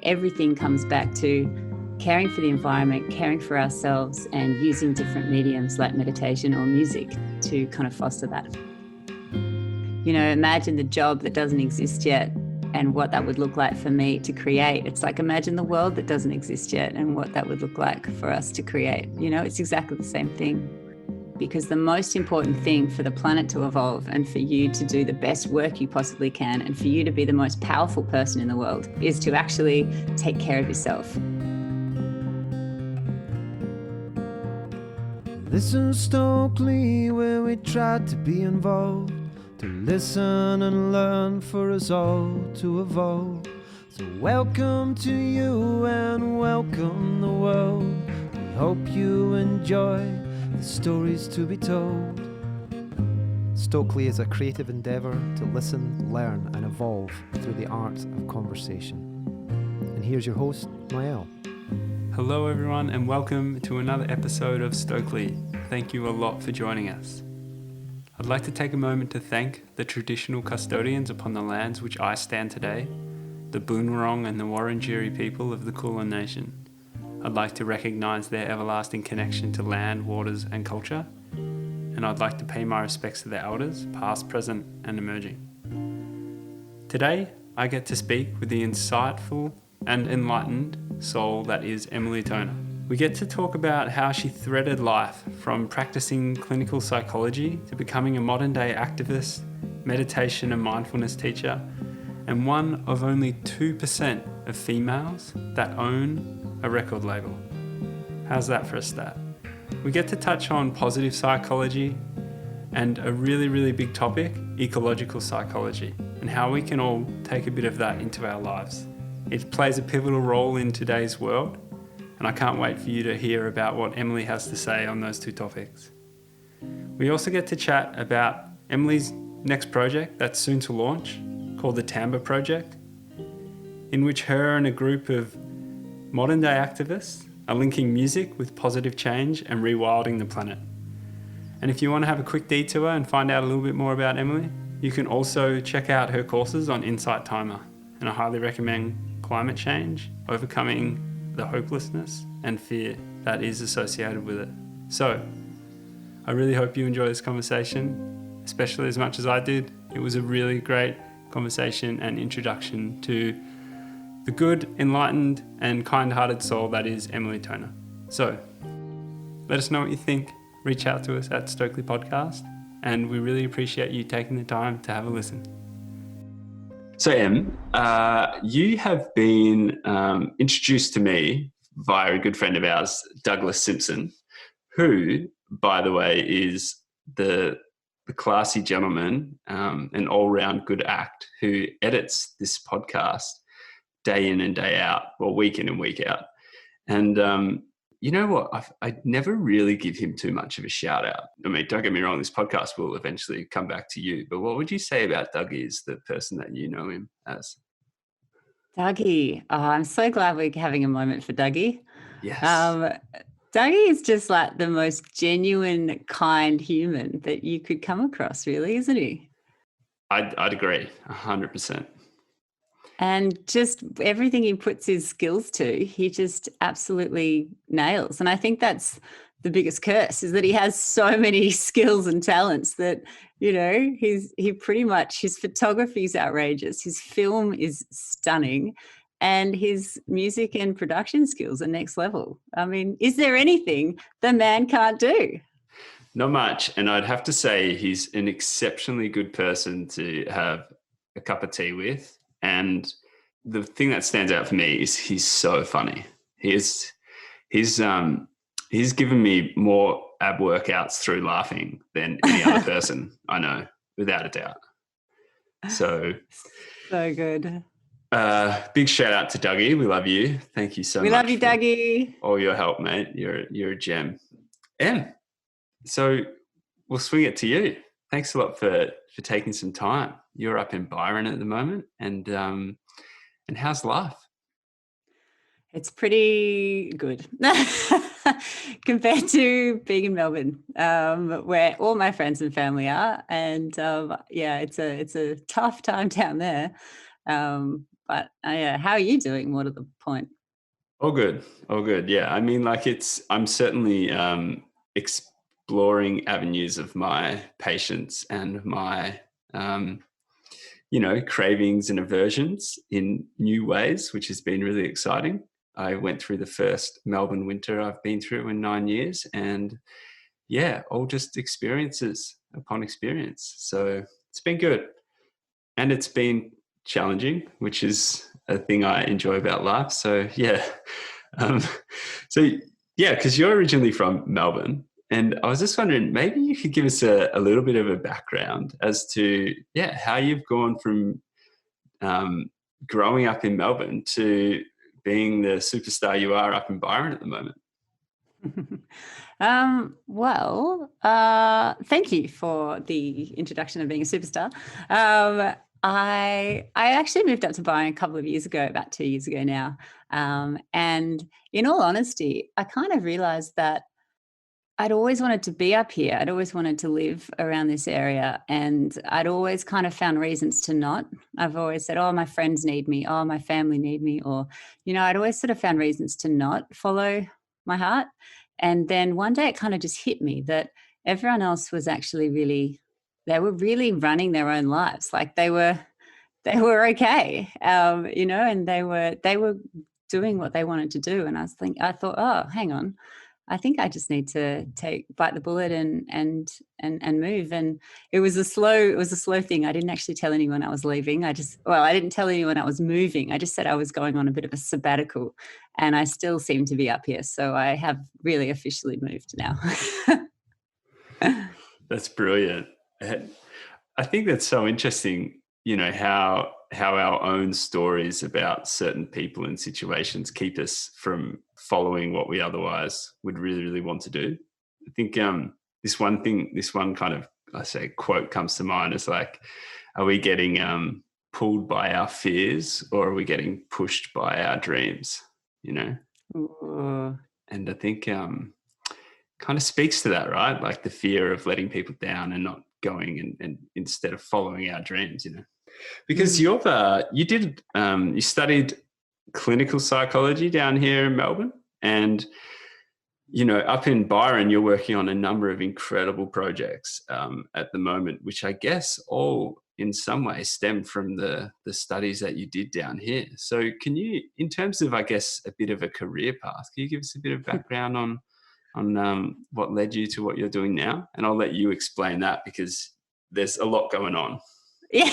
everything comes back to caring for the environment, caring for ourselves, and using different mediums like meditation or music to kind of foster that. You know, imagine the job that doesn't exist yet and what that would look like for me to create. It's like, imagine the world that doesn't exist yet and what that would look like for us to create. You know, it's exactly the same thing. Because the most important thing for the planet to evolve and for you to do the best work you possibly can and for you to be the most powerful person in the world is to actually take care of yourself. Listen, Stokely, where we tried to be involved, to listen and learn for us all to evolve. So welcome to you and welcome the world. We hope you enjoy the stories to be told. Stokely is a creative endeavour to listen, learn and evolve through the art of conversation. And here's your host, Mael. Hello everyone and welcome to another episode of Stokely. Thank you a lot for joining us. I'd like to take a moment to thank the traditional custodians upon the lands which I stand today, the Boonwurrung and the Wurundjeri people of the Kulin Nation. I'd like to recognise their everlasting connection to land, waters and culture, and I'd like to pay my respects to their elders, past, present and emerging. Today, I get to speak with the insightful and enlightened soul that is Emily Toner. We get to talk about how she threaded life from practicing clinical psychology to becoming a modern day activist, meditation and mindfulness teacher, and one of only 2% of females that own a record label. How's that for a stat? We get to touch on positive psychology and a really big topic, ecological psychology, and how we can all take a bit of that into our lives. It plays a pivotal role in today's world, and I can't wait for you to hear about what Emily has to say on those two topics. We also get to chat about Emily's next project that's soon to launch, called the Timbre Project, in which her and a group of modern day activists are linking music with positive change and rewilding the planet. And if you want to have a quick detour and find out a little bit more about Emily, you can also check out her courses on Insight Timer, and I highly recommend climate change, overcoming the hopelessness and fear that is associated with it. So, I really hope you enjoy this conversation, especially as much as I did. It was a really great conversation and introduction to the good, enlightened and kind-hearted soul that is Emily Toner. So, let us know what you think. Reach out to us at Stokely Podcast, and we really appreciate you taking the time to have a listen. So, Em, you have been introduced to me via a good friend of ours, Douglas Simpson, who, by the way, is the classy gentleman, an all-round good act, who edits this podcast day in and day out, or week in and week out. And you know what? I never really give him too much of a shout out. I mean, don't get me wrong, this podcast will eventually come back to you, but what would you say about Dougie as the person that you know him as? Dougie, I'm so glad we're having a moment for Dougie. Yes. Dougie is just like the most genuine, kind human that you could come across, really, isn't he? I'd agree, 100%. And just everything he puts his skills to, he just absolutely nails. And I think that's the biggest curse, is that he has so many skills and talents that, you know, he pretty much, his photography is outrageous, his film is stunning, and his music and production skills are next level. I mean, is there anything the man can't do? Not much. And I'd have to say he's an exceptionally good person to have a cup of tea with. And the thing that stands out for me is he's so funny. He's given me more ab workouts through laughing than any other person I know, without a doubt. So good. Big shout out to Dougie. We love you. Thank you so much. We love you, Dougie. All your help, mate. You're a gem. Em, so we'll swing it to you. Thanks a lot for taking some time. You're up in Byron at the moment, and how's life? It's pretty good compared to being in Melbourne, where all my friends and family are, and it's a tough time down there. But how are you doing? More to the point. All good. All good. Yeah. I mean, like I'm certainly exploring avenues of my patience and my, cravings and aversions in new ways, which has been really exciting. I went through the first Melbourne winter I've been through in 9 years, and yeah, all just experiences upon experience. So it's been good. And it's been challenging, which is a thing I enjoy about life. So yeah. Um, so yeah, because you're originally from Melbourne, and I was just wondering, maybe you could give us a little bit of a background as to how you've gone from growing up in Melbourne to being the superstar you are up in Byron at the moment. Thank you for the introduction of being a superstar. I actually moved up to Byron a couple of years ago, about 2 years ago now. And in all honesty, I kind of realized that I'd always wanted to be up here. I'd always wanted to live around this area, and I'd always kind of found reasons to not. I've always said, oh, my friends need me. Oh, my family need me. Or, I'd always sort of found reasons to not follow my heart. And then one day it kind of just hit me that everyone else was actually they were really running their own lives. Like they were okay, and they were doing what they wanted to do. And I thought, oh, hang on, I think I just need to bite the bullet and move. And it was a slow thing. I didn't actually tell anyone I was leaving. I didn't tell anyone I was moving. I just said I was going on a bit of a sabbatical, and I still seem to be up here. So I have really officially moved now. That's brilliant. I think that's so interesting, how our own stories about certain people and situations keep us from following what we otherwise would really, really want to do. I think this one kind of, I say, quote comes to mind is like, are we getting pulled by our fears, or are we getting pushed by our dreams? Ooh. And I think kind of speaks to that, right? Like the fear of letting people down and not going and instead of following our dreams, because you studied clinical psychology down here in Melbourne, and up in Byron you're working on a number of incredible projects at the moment, which I guess all in some way stem from the studies that you did down here. So can you, in terms of, I guess, a bit of a career path, can you give us a bit of background on what led you to what you're doing now? And I'll let you explain that, because there's a lot going on. Yeah.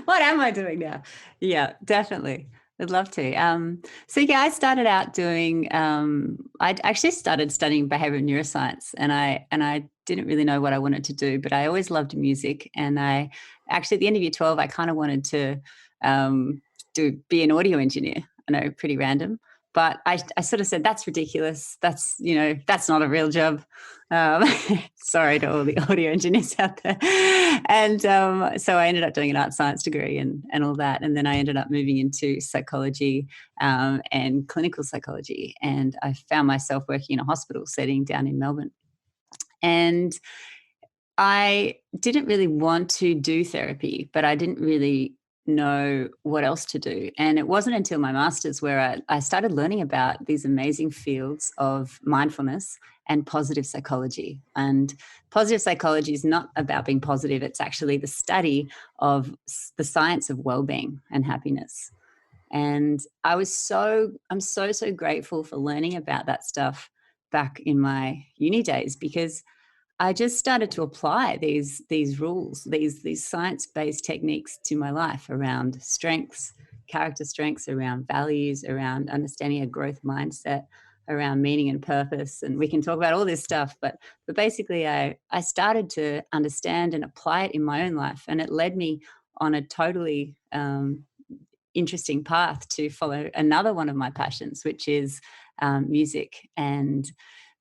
What am I doing now? Yeah, definitely. I'd love to. I started out doing, I actually started studying behavioural neuroscience, and I didn't really know what I wanted to do, but I always loved music. And I actually, at the end of year 12, I kind of wanted to be an audio engineer. I know, pretty random. But I sort of said, that's ridiculous. That's not a real job. Sorry to all the audio engineers out there. And so I ended up doing an art science degree and all that. And then I ended up moving into psychology and clinical psychology. And I found myself working in a hospital setting down in Melbourne. And I didn't really want to do therapy, but I didn't really know what else to do. And it wasn't until my master's where I started learning about these amazing fields of mindfulness and positive psychology. And positive psychology is not about being positive. It's actually the study of the science of well-being and happiness. And I'm so grateful for learning about that stuff back in my uni days, because I just started to apply these rules, these science-based techniques to my life around strengths, character strengths, around values, around understanding a growth mindset, around meaning and purpose. And we can talk about all this stuff, but basically I started to understand and apply it in my own life. And it led me on a totally interesting path to follow another one of my passions, which is music, and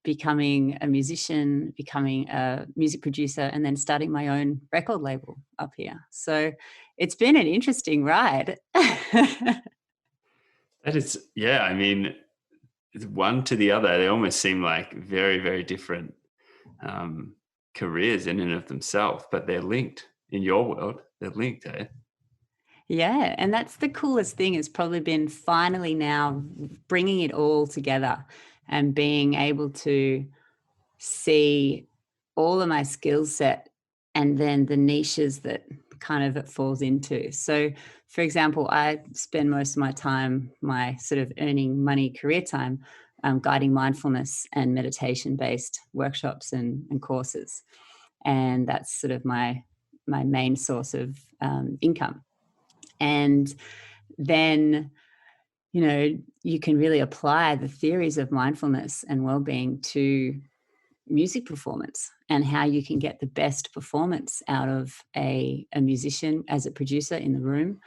becoming a musician, becoming a music producer, and then starting my own record label up here. So it's been an interesting ride. That is, yeah, I mean, one to the other, they almost seem like very, very different careers in and of themselves, but they're linked. In your world, they're linked, eh? Yeah, and that's the coolest thing, has probably been finally now bringing it all together and being able to see all of my skill set and then the niches that kind of it falls into. So, for example, I spend most of my time, my sort of earning money career time, guiding mindfulness and meditation based workshops and courses. And that's sort of my main source of income. And then, you can really apply the theories of mindfulness and well-being to music performance and how you can get the best performance out of a musician as a producer in the room.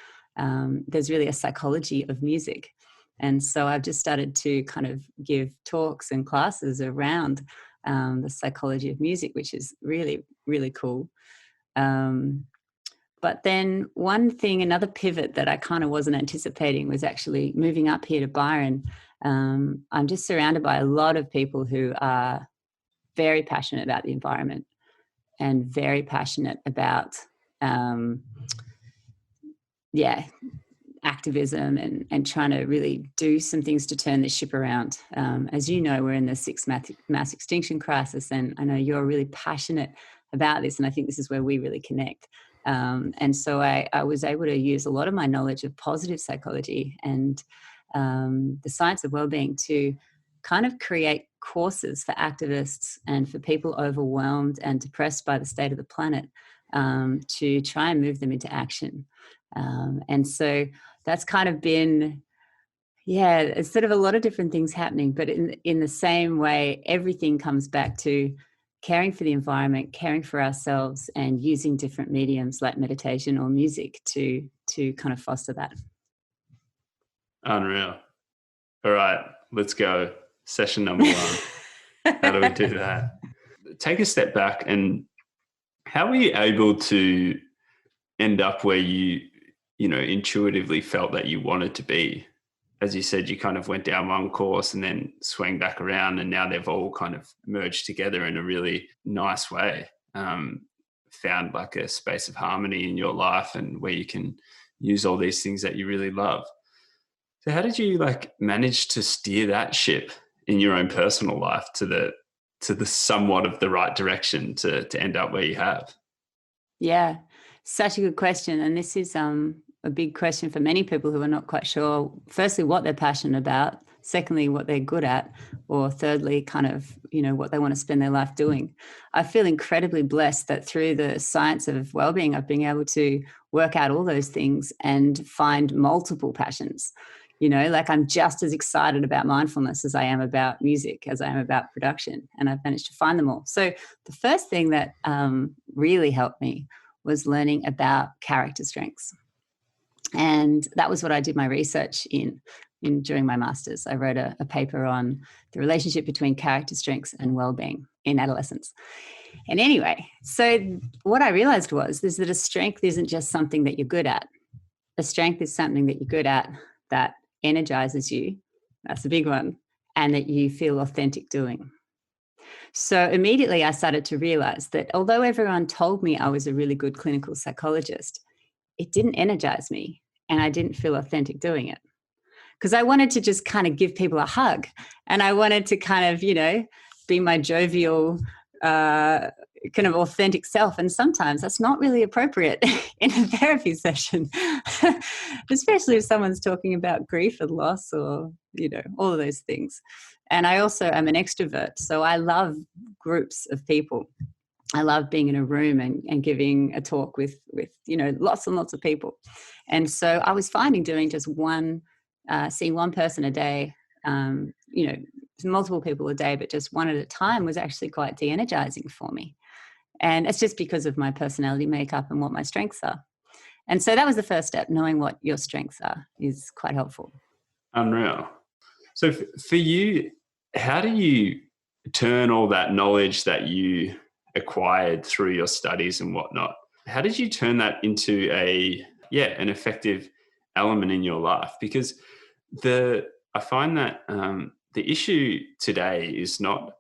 There's really a psychology of music. And so I've just started to kind of give talks and classes around the psychology of music, which is really, really cool. But then another pivot that I kind of wasn't anticipating was actually moving up here to Byron. I'm just surrounded by a lot of people who are very passionate about the environment and very passionate about, activism and trying to really do some things to turn the ship around. As you know, we're in the sixth mass extinction crisis, and I know you're really passionate about this, and I think this is where we really connect. And so I was able to use a lot of my knowledge of positive psychology and the science of wellbeing to kind of create courses for activists and for people overwhelmed and depressed by the state of the planet, to try and move them into action. And so that's kind of been, it's sort of a lot of different things happening, but in the same way, everything comes back to caring for the environment, caring for ourselves, and using different mediums like meditation or music to kind of foster that. Unreal. All right, let's go. Session number 1. How do we do that? Take a step back, and how were you able to end up where you intuitively felt that you wanted to be? As you said, you kind of went down one course and then swung back around, and now they've all kind of merged together in a really nice way. Found like a space of harmony in your life and where you can use all these things that you really love. So how did you manage to steer that ship in your own personal life to the somewhat of the right direction to end up where you have? Yeah, such a good question. And this is a big question for many people who are not quite sure, firstly, what they're passionate about, secondly, what they're good at, or thirdly, kind of, what they want to spend their life doing. I feel incredibly blessed that through the science of wellbeing, I've been able to work out all those things and find multiple passions. I'm just as excited about mindfulness as I am about music, as I am about production, and I've managed to find them all. So the first thing that really helped me was learning about character strengths. And that was what I did my research in during my master's. I wrote a paper on the relationship between character strengths and well-being in adolescence. And anyway, so what I realized is that a strength isn't just something that you're good at. A strength is something that you're good at that energizes you. That's a big one. And that you feel authentic doing. So immediately I started to realize that although everyone told me I was a really good clinical psychologist, it didn't energize me and I didn't feel authentic doing it. Because I wanted to just kind of give people a hug, and I wanted to kind of, be my jovial, kind of authentic self. And sometimes that's not really appropriate in a therapy session, especially if someone's talking about grief and loss or, all of those things. And I also am an extrovert, so I love groups of people. I love being in a room and giving a talk with lots and lots of people. And so I was finding doing just seeing one person a day, multiple people a day, but just one at a time was actually quite de-energizing for me. And it's just because of my personality makeup and what my strengths are. And so that was the first step. Knowing what your strengths are is quite helpful. Unreal. So for you, how do you turn all that knowledge that you acquired through your studies and whatnot, how did you turn that into an effective element in your life? Because I find that the issue today is not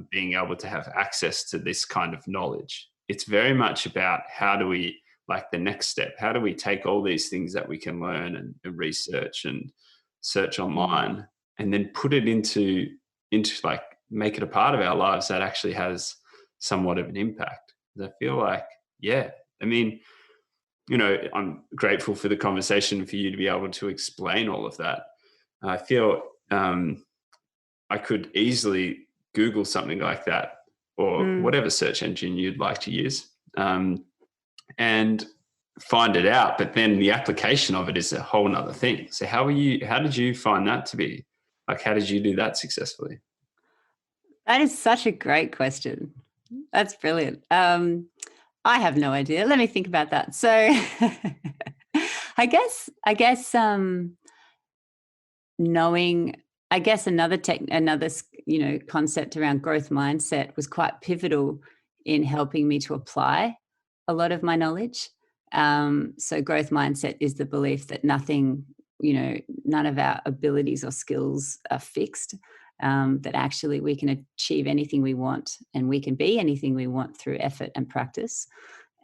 being able to have access to this kind of knowledge. It's very much about how do we like the next step? How do we take all these things that we can learn and research and search online and then put it into like make it a part of our lives that actually has somewhat of an impact? I feel like, yeah, I mean, I'm grateful for the conversation, for you to be able to explain all of that. I feel I could easily Google something like that, or whatever search engine you'd like to use, and find it out. But then the application of it is a whole nother thing. So how did you find that to be? Like, how did you do that successfully? That is such a great question. That's brilliant. I have no idea. Let me think about that. So I guess knowing, I guess another concept around growth mindset was quite pivotal in helping me to apply a lot of my knowledge. So growth mindset is the belief that none of our abilities or skills are fixed, that actually we can achieve anything we want and we can be anything we want through effort and practice.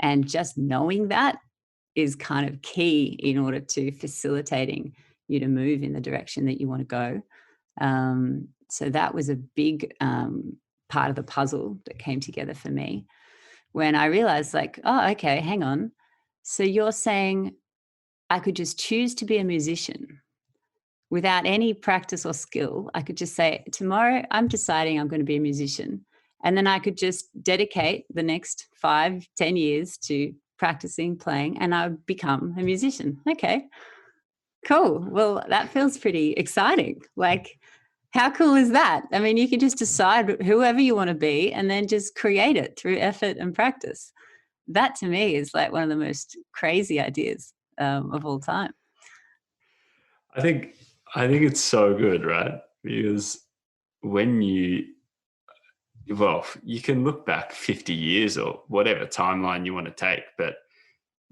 And just knowing that is kind of key in order to facilitating you to move in the direction that you want to go. So that was a big part of the puzzle that came together for me when I realized, like, oh, okay, hang on. So you're saying I could just choose to be a musician without any practice or skill. I could just say, tomorrow I'm deciding I'm going to be a musician. And then I could just dedicate the next 5-10 years to practicing, playing, and I would become a musician. Okay, cool. Well, that feels pretty exciting. Like, how cool is that? I mean, you can just decide whoever you want to be and then just create it through effort and practice. That to me is like one of the most crazy ideas of all time. I think it's so good, right? Because when you can look back 50 years or whatever timeline you want to take, but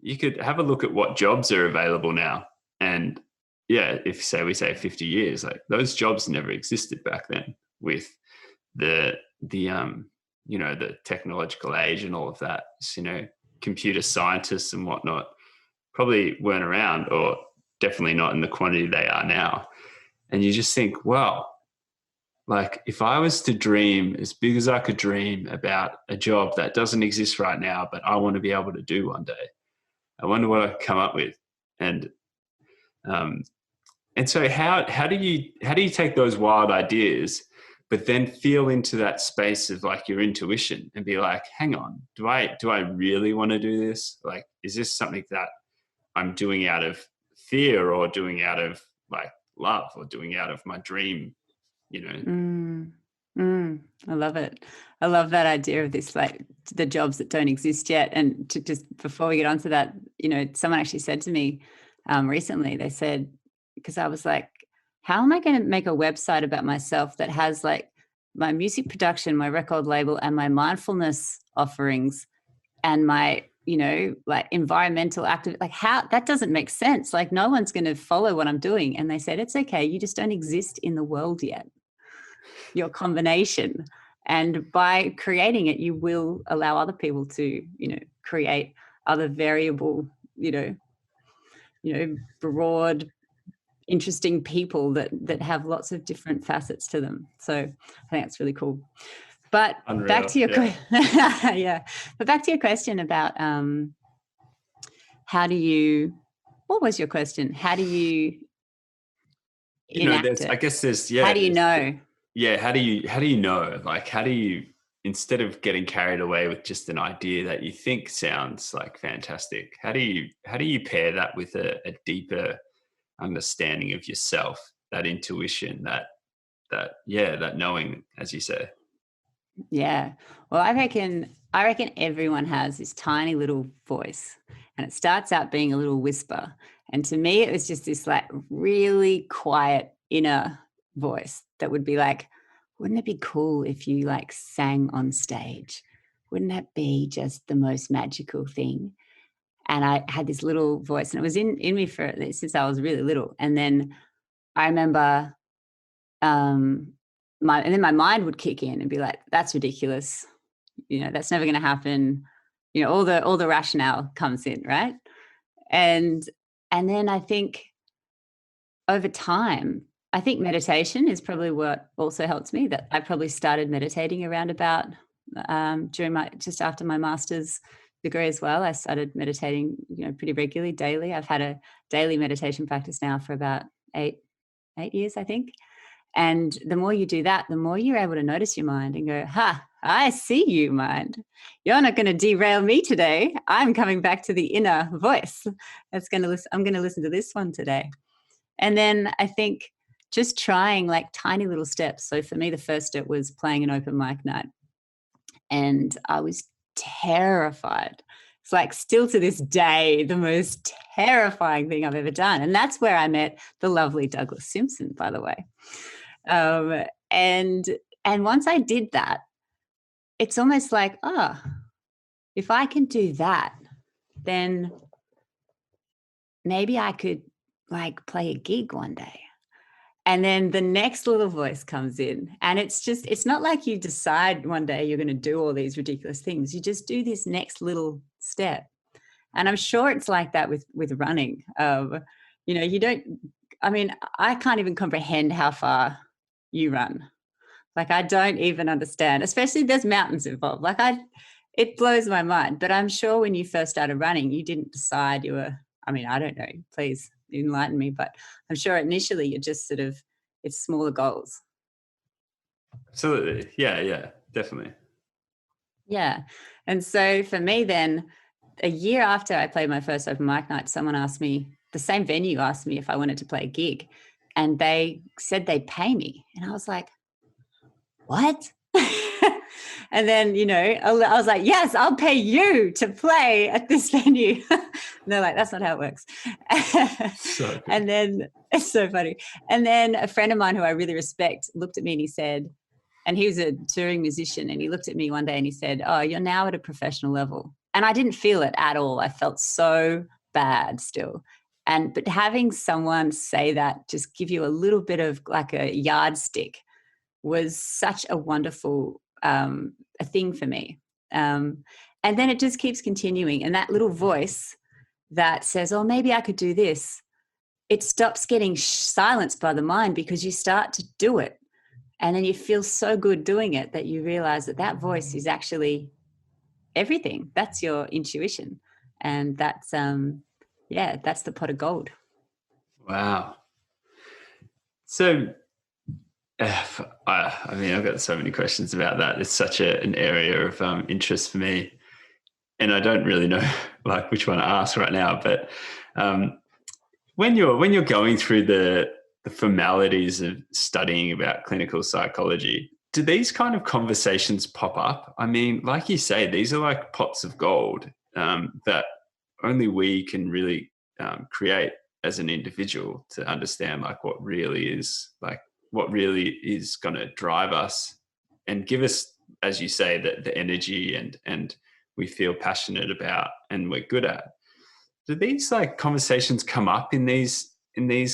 you could have a look at what jobs are available now. And yeah, if we say 50 years, like those jobs never existed back then with the technological age and all of that. Computer scientists and whatnot probably weren't around, or definitely not in the quantity they are now. And you just think, wow, like if I was to dream as big as I could dream about a job that doesn't exist right now, but I want to be able to do one day, I wonder what I could come up with. And so how do you take those wild ideas, but then feel into that space of like your intuition and be like, hang on, do I really want to do this? Like, is this something that I'm doing out of fear, or doing out of like love, or doing out of my dream? I love it. I love that idea of this, like the jobs that don't exist yet. And to just before we get onto that, someone actually said to me recently, they said, because I was like, how am I going to make a website about myself that has like my music production, my record label, and my mindfulness offerings, and my like environmental active, like how that doesn't make sense. Like no one's going to follow what I'm doing. And they said, it's okay. You just don't exist in the world yet. Your combination. And by creating it, you will allow other people to, create other variable, broad, interesting people that have lots of different facets to them. So I think that's really cool. But Unreal, back to your yeah. But back to your question about what was your question? How do you enact it? I guess there's how do you know? Yeah, how do you know? Like, how do you, instead of getting carried away with just an idea that you think sounds like fantastic, how do you pair that with a deeper understanding of yourself, that intuition, that knowing, as you say? Yeah. Well, I reckon everyone has this tiny little voice, and it starts out being a little whisper. And to me, it was just this like really quiet inner voice that would be like, wouldn't it be cool if you like sang on stage? Wouldn't that be just the most magical thing? And I had this little voice, and it was in me since I was really little. And then I remember and then my mind would kick in and be like, that's ridiculous. That's never going to happen. all the rationale comes in, right? And then I think over time, I think meditation is probably what also helps me. That I probably started meditating around about just after my master's degree as well. I started meditating, pretty regularly, daily. I've had a daily meditation practice now for about eight years, I think. And the more you do that, the more you're able to notice your mind and go, I see you, mind. You're not going to derail me today. I'm coming back to the inner voice. I'm going to listen to this one today. And then I think just trying like tiny little steps. So for me, the first step was playing an open mic night. And I was terrified. It's like still to this day, the most terrifying thing I've ever done. And that's where I met the lovely Douglas Simpson, by the way. And once I did that, it's almost like, if I can do that, then maybe I could like play a gig one day. And then the next little voice comes in, and it's not like you decide one day you're going to do all these ridiculous things. You just do this next little step. And I'm sure it's like that with running. I can't even comprehend how far you run. Like, I don't even understand, especially there's mountains involved. Like it blows my mind, but I'm sure when you first started running, you didn't decide you were, I don't know, please enlighten me, but I'm sure initially you're just it's smaller goals. Absolutely. Yeah, definitely. Yeah. And so for me then, a year after I played my first open mic night, someone asked me, the same venue asked me if I wanted to play a gig, and they said they'd pay me. And I was like, what? And then, I was like, yes, I'll pay you to play at this venue. And they're like, that's not how it works. So and then it's so funny. And then a friend of mine who I really respect looked at me and he said, and he was a touring musician, and he looked at me one day and he said, oh, you're now at a professional level. And I didn't feel it at all. I felt so bad still. But having someone say that, just give you a little bit of like a yardstick, was such a wonderful a thing for me. And then it just keeps continuing. And that little voice that says, oh, maybe I could do this, it stops getting silenced by the mind, because you start to do it. And then you feel so good doing it that you realize that voice is actually everything. That's your intuition. And that's, that's the pot of gold. Wow. So, I've got so many questions about that. It's such an area of interest for me, and I don't really know like which one to ask right now. But when you're going through the formalities of studying about clinical psychology, do these kind of conversations pop up? I mean, like you say, these are like pots of gold that only we can really create as an individual to understand like what really is going to drive us and give us, as you say, the energy and we feel passionate about and we're good at. Do these like conversations come up in these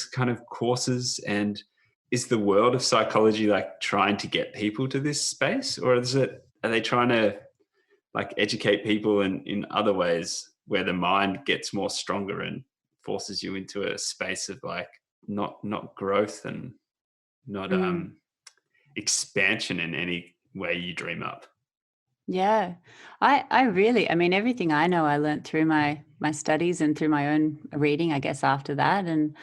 kind of courses? And is the world of psychology like trying to get people to this space, or are they trying to like educate people in other ways where the mind gets more stronger and forces you into a space of like not growth and not expansion in any way you dream up? Yeah, I really, everything I know, I learned through my studies and through my own reading, I guess, after that. And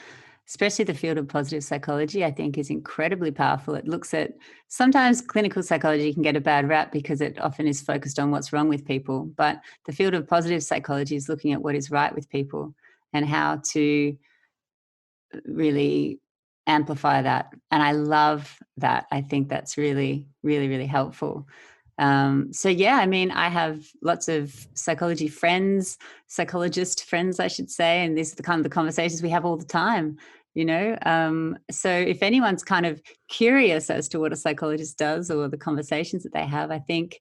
especially the field of positive psychology, I think is incredibly powerful. It looks at, sometimes clinical psychology can get a bad rap because it often is focused on what's wrong with people. But the field of positive psychology is looking at what is right with people and how to really amplify that. And I love that. I think that's really, really, really helpful. I have lots of psychologist friends, I should say, and these are the kind of the conversations we have all the time, So if anyone's kind of curious as to what a psychologist does or the conversations that they have, I think,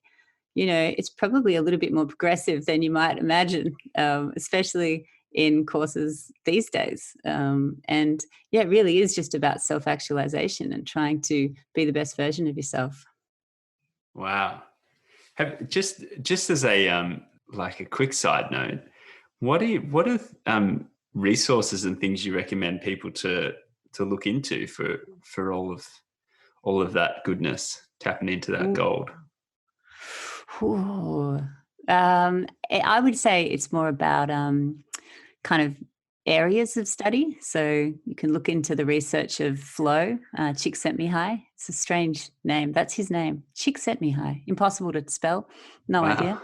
it's probably a little bit more progressive than you might imagine, especially in courses these days. It really is just about self-actualization and trying to be the best version of yourself. Wow. Just as a like a quick side note, what are resources and things you recommend people to look into for all of that goodness, tapping into that gold? Ooh. I would say it's more about kind of areas of study. So you can look into the research of flow. Csikszentmihalyi. It's a strange name. That's his name. Csikszentmihalyi. Impossible to spell. No idea.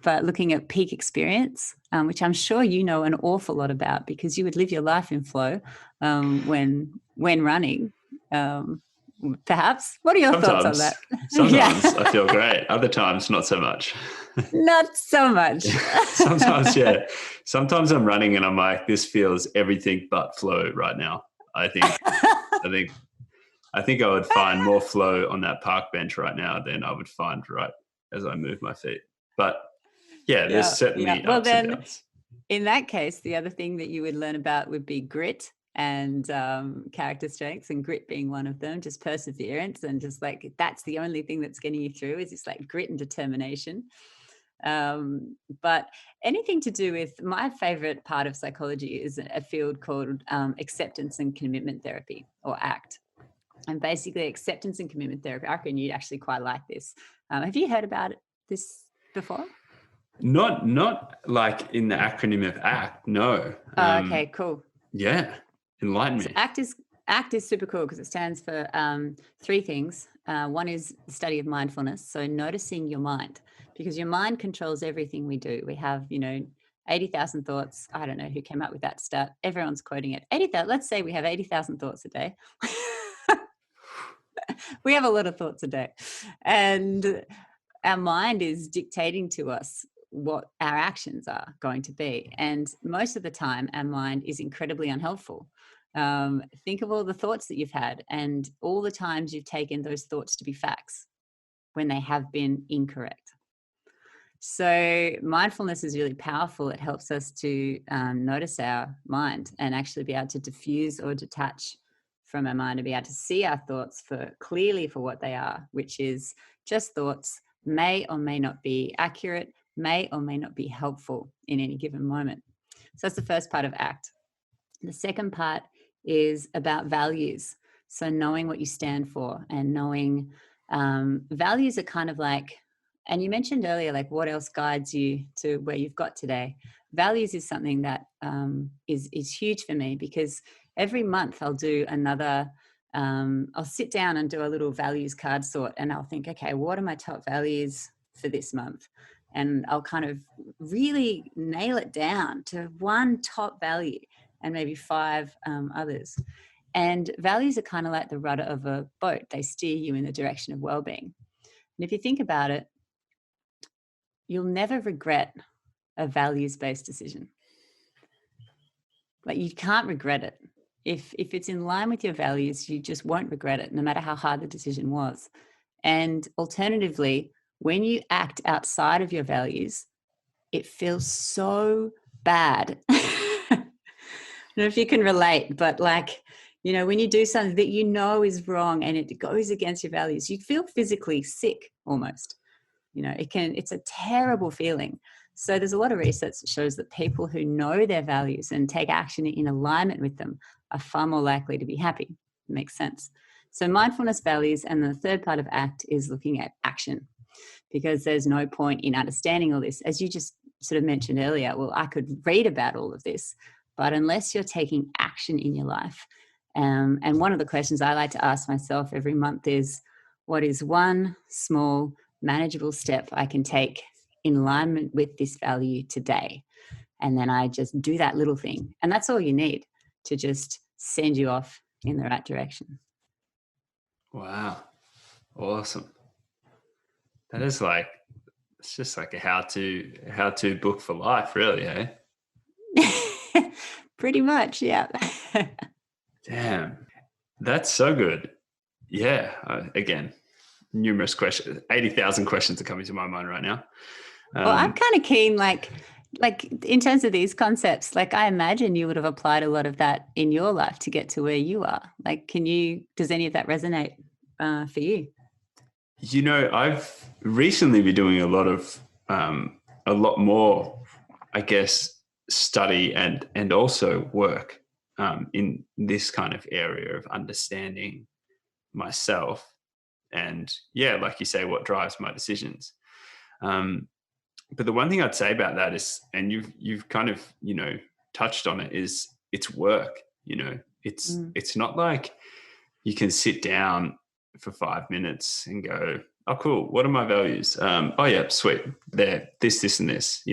But looking at peak experience, which I'm sure you know an awful lot about because you would live your life in flow when running. Perhaps. What are your thoughts on that? Sometimes I feel great. Other times, not so much. Not so much. Sometimes, yeah. Sometimes I'm running and I'm like, this feels everything but flow right now. I think I would find more flow on that park bench right now than I would find right as I move my feet. But yeah, there's certainly Well, ups and downs. In that case, the other thing that you would learn about would be grit and character strengths, and grit being one of them, just perseverance, and just like that's the only thing that's getting you through is it's like grit and determination. But anything to do with my favorite part of psychology is a field called acceptance and commitment therapy, or ACT. And basically acceptance and commitment therapy, I reckon you'd actually quite like this. Have you heard about this before? Not like in the acronym of ACT, no. Okay, cool. Yeah, enlighten me. So ACT is super cool because it stands for three things. One is the study of mindfulness, so noticing your mind, because your mind controls everything we do. We have, 80,000 thoughts. I don't know who came up with that stat. Everyone's quoting it. 80,000. Let's say we have 80,000 thoughts a day. We have a lot of thoughts a day, and our mind is dictating to us what our actions are going to be. And most of the time, our mind is incredibly unhelpful. Think of all the thoughts that you've had and all the times you've taken those thoughts to be facts when they have been incorrect. So mindfulness is really powerful. It helps us to notice our mind and actually be able to diffuse or detach from our mind and be able to see our thoughts clearly for what they are, which is just thoughts, may or may not be accurate, may or may not be helpful in any given moment. So that's the first part of ACT. The second part is about values. So knowing what you stand for and knowing values are kind of like, and you mentioned earlier, like what else guides you to where you've got today. Values is something that is huge for me because every month I'll do another, I'll sit down and do a little values card sort and I'll think, okay, what are my top values for this month? And I'll kind of really nail it down to one top value and maybe 5 others. And values are kind of like the rudder of a boat. They steer you in the direction of well-being. And if you think about it, you'll never regret a values-based decision. Like you can't regret it. If it's in line with your values, you just won't regret it, no matter how hard the decision was. And alternatively, when you act outside of your values, it feels so bad. I don't know if you can relate, but like, when you do something that is wrong and it goes against your values, you feel physically sick almost. It's a terrible feeling. So there's a lot of research that shows that people who know their values and take action in alignment with them are far more likely to be happy. It makes sense. So mindfulness, values, and the third part of ACT is looking at action, because there's no point in understanding all this. As you just sort of mentioned earlier, well, I could read about all of this, but unless you're taking action in your life, and one of the questions I like to ask myself every month is, what is one small, manageable step I can take in alignment with this value today? And then I just do that little thing. And that's all you need to just send you off in the right direction. Wow. Awesome. That is it's just like a how-to book for life, really, eh? Pretty much, yeah. Damn. That's so good. Yeah. Again, numerous questions, 80,000 questions are coming to my mind right now. Well, I'm kind of keen, like in terms of these concepts, like I imagine you would have applied a lot of that in your life to get to where you are. Like, does any of that resonate for you? I've recently been doing a lot of a lot more, I guess, study and also work in this kind of area of understanding myself and, yeah, like you say, what drives my decisions. But the one thing I'd say about that is, and you've kind of, touched on it, is it's work. It's not like you can sit down for 5 minutes and go, oh, cool, what are my values? Oh yeah, sweet, they're this and this,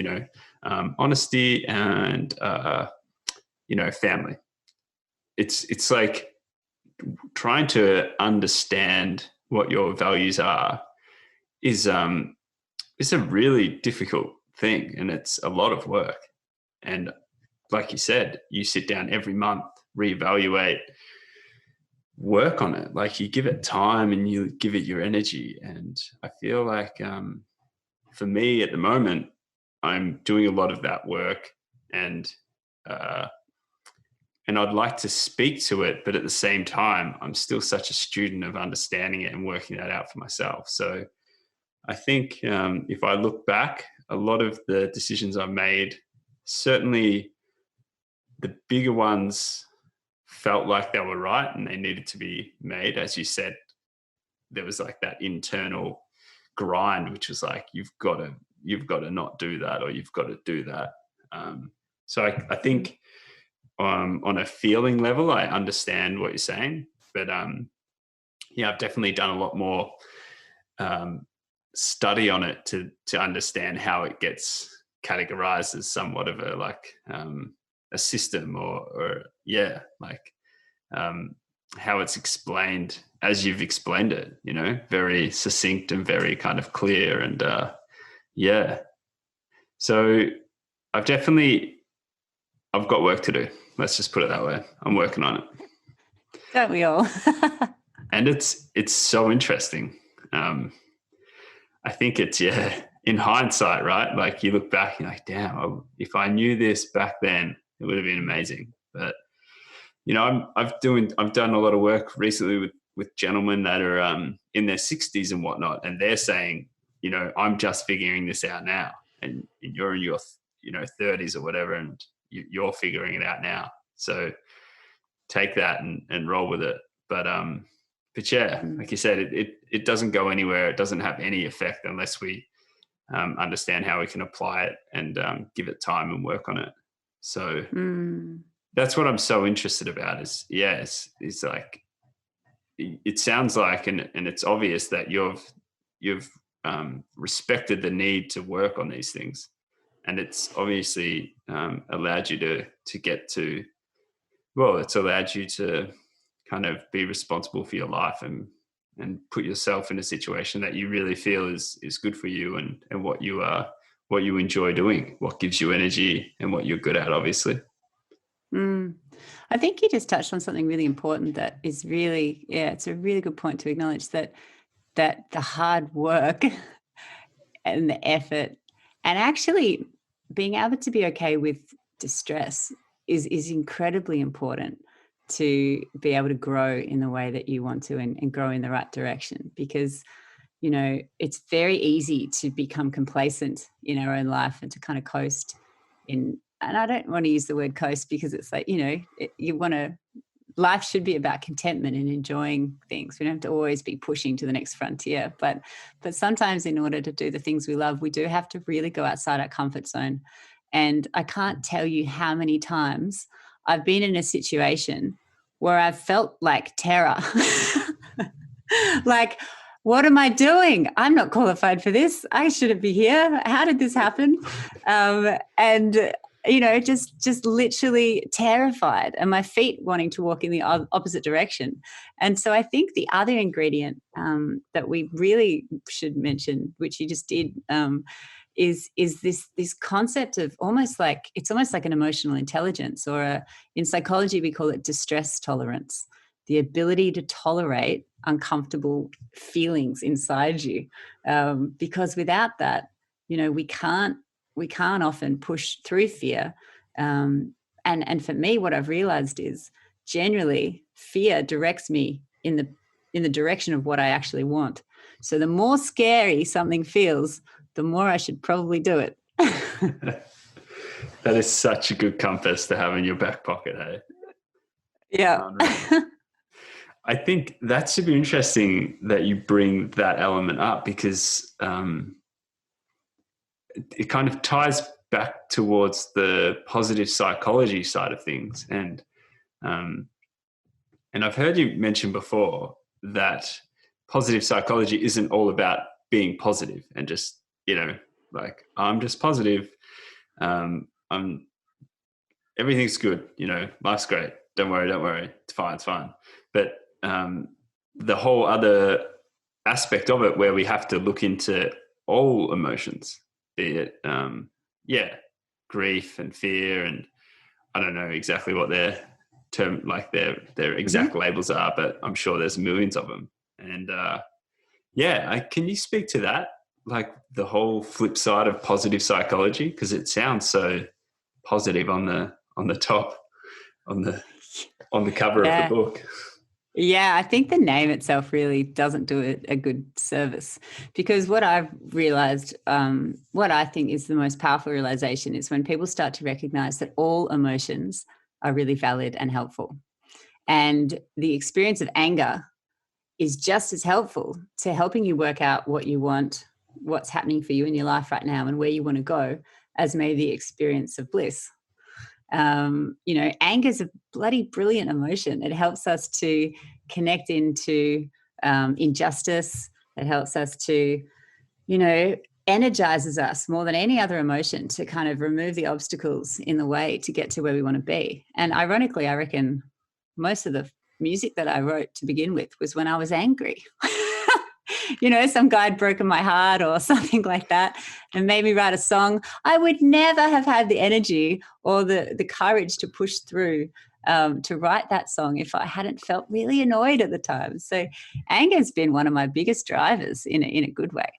honesty and family. It's like trying to understand what your values are is it's a really difficult thing, and it's a lot of work. And like you said, you sit down every month, reevaluate, work on it. Like, you give it time and you give it your energy. And I feel like for me at the moment, I'm doing a lot of that work, and I'd like to speak to it, but at the same time, I'm still such a student of understanding it and working that out for myself. So I think if I look back, a lot of the decisions I've made, certainly the bigger ones, felt like they were right and they needed to be made. As you said, there was like that internal grind, which was like, you've got to not do that, or you've got to do that. So I think on a feeling level, I understand what you're saying, but yeah, I've definitely done a lot more study on it to understand how it gets categorized as somewhat of a system, or yeah, like how it's explained as you've explained it, very succinct and very kind of clear. And yeah, so I've got work to do. Let's just put it that way. I'm working on it. Don't we all? And it's so interesting. I think it's, in hindsight, right? Like, you look back and you're like, damn, if I knew this back then, it would have been amazing. But, I've done a lot of work recently with gentlemen that are in their 60s and whatnot. And they're saying, I'm just figuring this out now. And you're in your, 30s or whatever, and you're figuring it out now. So take that and roll with it. But yeah, like you said, it doesn't go anywhere. It doesn't have any effect unless we understand how we can apply it and give it time and work on it. So that's what I'm so interested about is, it's like, it sounds like, and it's obvious that you've respected the need to work on these things. And it's obviously allowed you to get to, it's allowed you to kind of be responsible for your life and put yourself in a situation that you really feel is good for you and what you enjoy doing, what gives you energy and what you're good at, obviously. I think you just touched on something really important that is really, it's a really good point to acknowledge, that the hard work and the effort and actually being able to be okay with distress is incredibly important to be able to grow in the way that you want to and grow in the right direction. Because, it's very easy to become complacent in our own life and to kind of coast in. And I don't want to use the word coast because it's like, life should be about contentment and enjoying things. We don't have to always be pushing to the next frontier, but sometimes in order to do the things we love, we do have to really go outside our comfort zone. And I can't tell you how many times I've been in a situation where I've felt like terror. Like, what am I doing? I'm not qualified for this. I shouldn't be here. How did this happen? And just literally terrified, and my feet wanting to walk in the opposite direction. And so I think the other ingredient that we really should mention, which you just did, is this concept of almost like an emotional intelligence, or in psychology we call it distress tolerance, the ability to tolerate uncomfortable feelings inside you, because without that, we can't often push through fear. And for me, what I've realized is generally fear directs me in the direction of what I actually want. So the more scary something feels, the more I should probably do it. That is such a good compass to have in your back pocket, hey? Yeah. I think that's super interesting that you bring that element up, because it kind of ties back towards the positive psychology side of things. And I've heard you mention before that positive psychology isn't all about being positive and just, like, I'm just positive. Everything's good, life's great. Don't worry. It's fine. But the whole other aspect of it, where we have to look into all emotions, be it, grief and fear, and I don't know exactly what their term, like their exact labels are, but I'm sure there's millions of them. And can you speak to that, like the whole flip side of positive psychology? Because it sounds so positive on the top, on the cover of the book. Yeah, I think the name itself really doesn't do it a good service, because what I've realized, what I think is the most powerful realization, is when people start to recognize that all emotions are really valid and helpful. And the experience of anger is just as helpful to helping you work out what you want, what's happening for you in your life right now, and where you want to go, as maybe the experience of bliss. Anger is a bloody brilliant emotion. It helps us to connect into injustice. It helps us to, energizes us more than any other emotion to kind of remove the obstacles in the way to get to where we want to be. And ironically, I reckon most of the music that I wrote to begin with was when I was angry. Some guy had broken my heart or something like that and made me write a song. I would never have had the energy or the courage to push through to write that song if I hadn't felt really annoyed at the time. So anger has been one of my biggest drivers in a good way.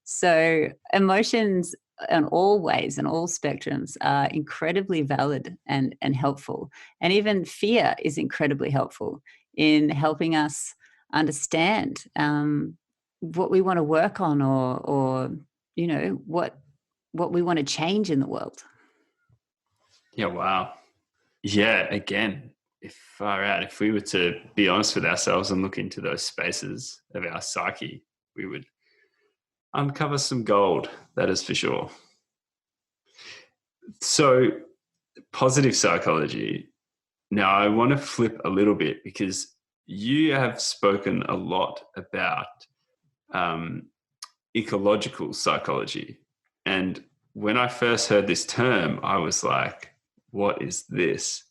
So emotions in all ways and all spectrums are incredibly valid and helpful. And even fear is incredibly helpful in helping us understand what we want to work on, or what we want to change in the world. Yeah, wow. Yeah, again, if we were to be honest with ourselves and look into those spaces of our psyche, we would uncover some gold, that is for sure. So positive psychology. Now I want to flip a little bit, because you have spoken a lot about ecological psychology. And when I first heard this term, I was like, what is this?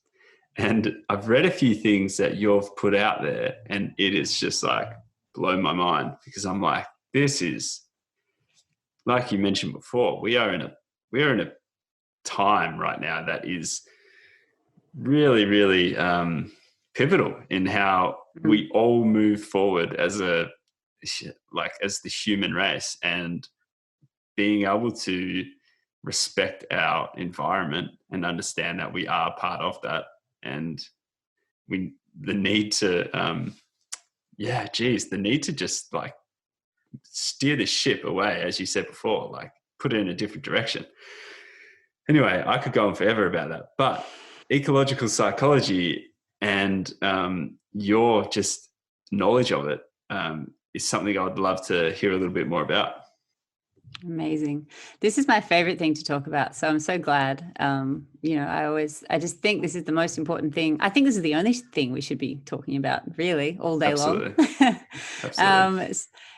And I've read a few things that you've put out there, and it is just like blown my mind, because I'm like, this is, like you mentioned before, we are in a time right now that is really, really pivotal in how we all move forward as the human race, and being able to respect our environment and understand that we are part of that, and the need to just like steer the ship away, as you said before, like put it in a different direction. Anyway, I could go on forever about that, but ecological psychology and your just knowledge of it is something I would love to hear a little bit more about. Amazing. This is my favorite thing to talk about. So I'm so glad. I just think this is the most important thing. I think this is the only thing we should be talking about, really, all day long. Absolutely.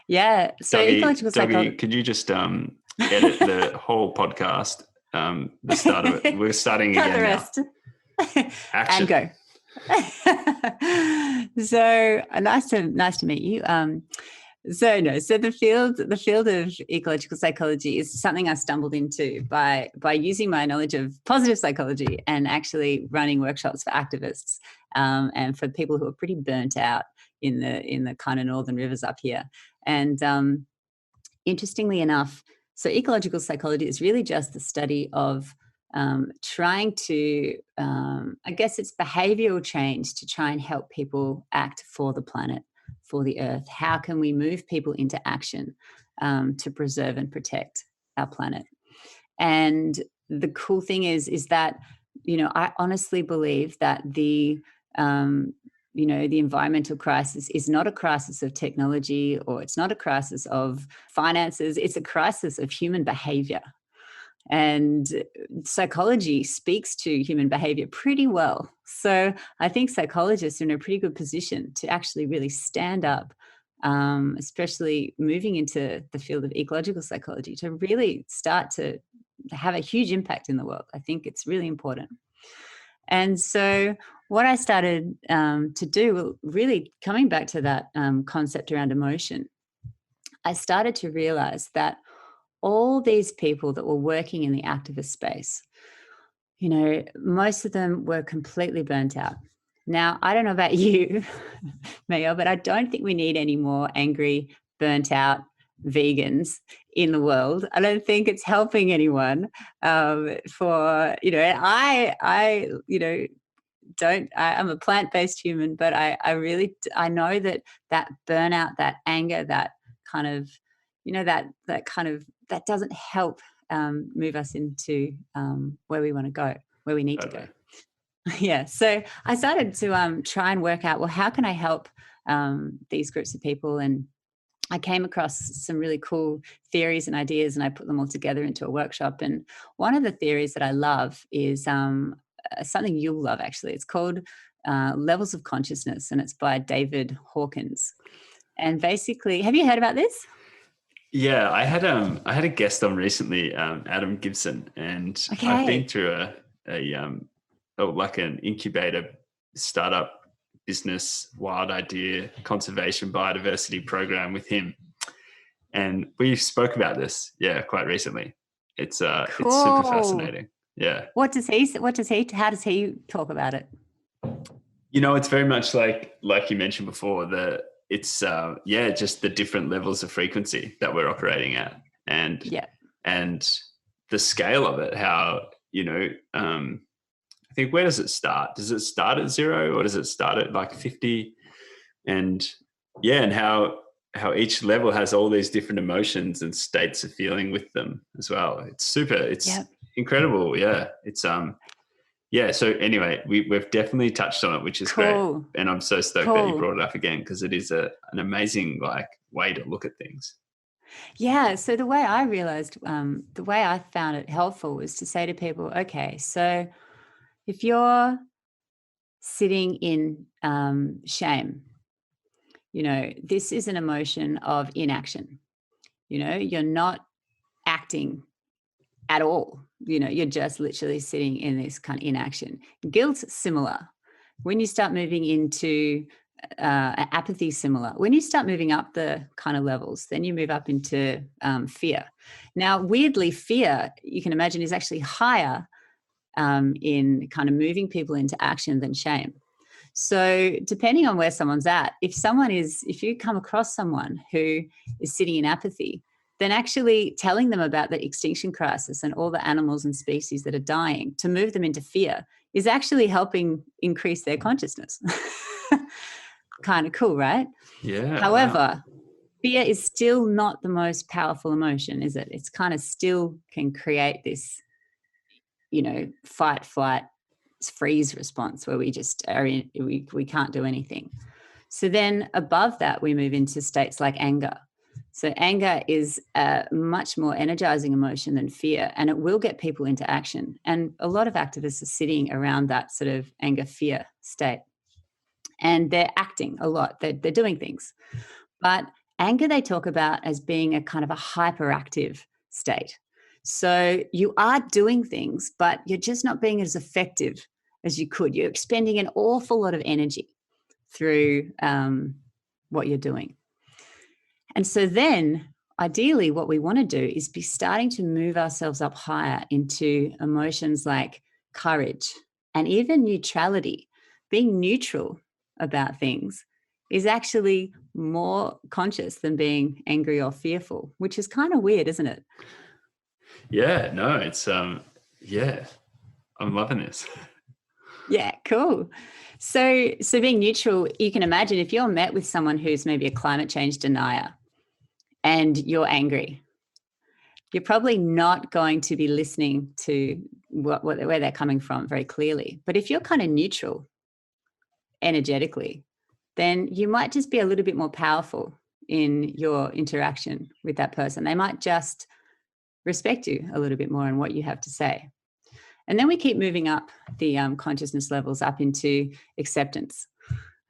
Yeah. So ecological psychology. Could you just edit the whole podcast? The start of it. We're starting again the rest. Now. Action. And go. So nice to meet you. So the field of ecological psychology is something I stumbled into by using my knowledge of positive psychology and actually running workshops for activists and for people who are pretty burnt out in the kind of northern rivers up here. And interestingly enough, so ecological psychology is really just the study of trying to, I guess it's behavioural change to try and help people act for the planet, for the earth. How can we move people into action to preserve and protect our planet. And the cool thing is that, I honestly believe that the environmental crisis is not a crisis of technology, or it's not a crisis of finances. It's a crisis of human behavior. And psychology speaks to human behavior pretty well. So I think psychologists are in a pretty good position to actually really stand up, especially moving into the field of ecological psychology, to really start to have a huge impact in the world. I think it's really important. And so what I started to do, really coming back to that concept around emotion, I started to realize that all these people that were working in the activist space, most of them were completely burnt out. Now, I don't know about you, Mayo, but I don't think we need any more angry, burnt out vegans in the world. I don't think it's helping anyone. I'm a plant-based human, but I know that burnout, that anger, that kind of, that doesn't help move us into where we want to go, where we need to go. Yeah. So I started to try and work out, well, how can I help these groups of people? And I came across some really cool theories and ideas, and I put them all together into a workshop. And one of the theories that I love is something you'll love, actually. It's called Levels of Consciousness, and it's by David Hawkins. And basically, have you heard about this? Yeah, I had a guest on recently, Adam Gibson, and I've been through like an incubator startup business, wild idea, conservation, biodiversity program with him, and we spoke about this, quite recently. It's cool. It's super fascinating. Yeah. How does he talk about it? It's very much like you mentioned before, it's just the different levels of frequency that we're operating at, and the scale of it, how I think, where does it start? Does it start at 0, or does it start at like 50? And how each level has all these different emotions and states of feeling with them as well. It's incredible. Yeah. It's so anyway, we've definitely touched on it, which is great. And I'm so stoked that you brought it up again, because it is an amazing way to look at things. Yeah. So the way I realized, the way I found it helpful was to say to people, okay, so if you're sitting in shame, this is an emotion of inaction. You're not acting at all. You're just literally sitting in this kind of inaction. Guilt's similar. When you start moving into apathy, similar. When you start moving up the kind of levels, then you move up into fear. Now, weirdly, fear, you can imagine, is actually higher in kind of moving people into action than shame. So depending on where someone's at, if you come across someone who is sitting in apathy, then actually telling them about the extinction crisis and all the animals and species that are dying, to move them into fear, is actually helping increase their consciousness. Kind of cool, right? Yeah. However, fear is still not the most powerful emotion, is it? It's kind of still can create this, fight, flight, freeze response where we just we can't do anything. So then above that, we move into states like anger. So anger is a much more energizing emotion than fear, and it will get people into action. And a lot of activists are sitting around that sort of anger, fear state, and they're acting a lot. They're doing things. But anger, they talk about as being a kind of a hyperactive state. So you are doing things, but you're just not being as effective as you could. You're expending an awful lot of energy through what you're doing. And so then ideally what we want to do is be starting to move ourselves up higher into emotions like courage and even neutrality. Being neutral about things is actually more conscious than being angry or fearful, which is kind of weird, isn't it? Yeah, no, it's, I'm loving this. Yeah, cool. So being neutral, you can imagine if you're met with someone who's maybe a climate change denier, and you're angry, you're probably not going to be listening to where they're coming from very clearly. But if you're kind of neutral energetically, then you might just be a little bit more powerful in your interaction with that person. They might just respect you a little bit more in what you have to say. And then we keep moving up the consciousness levels up into acceptance.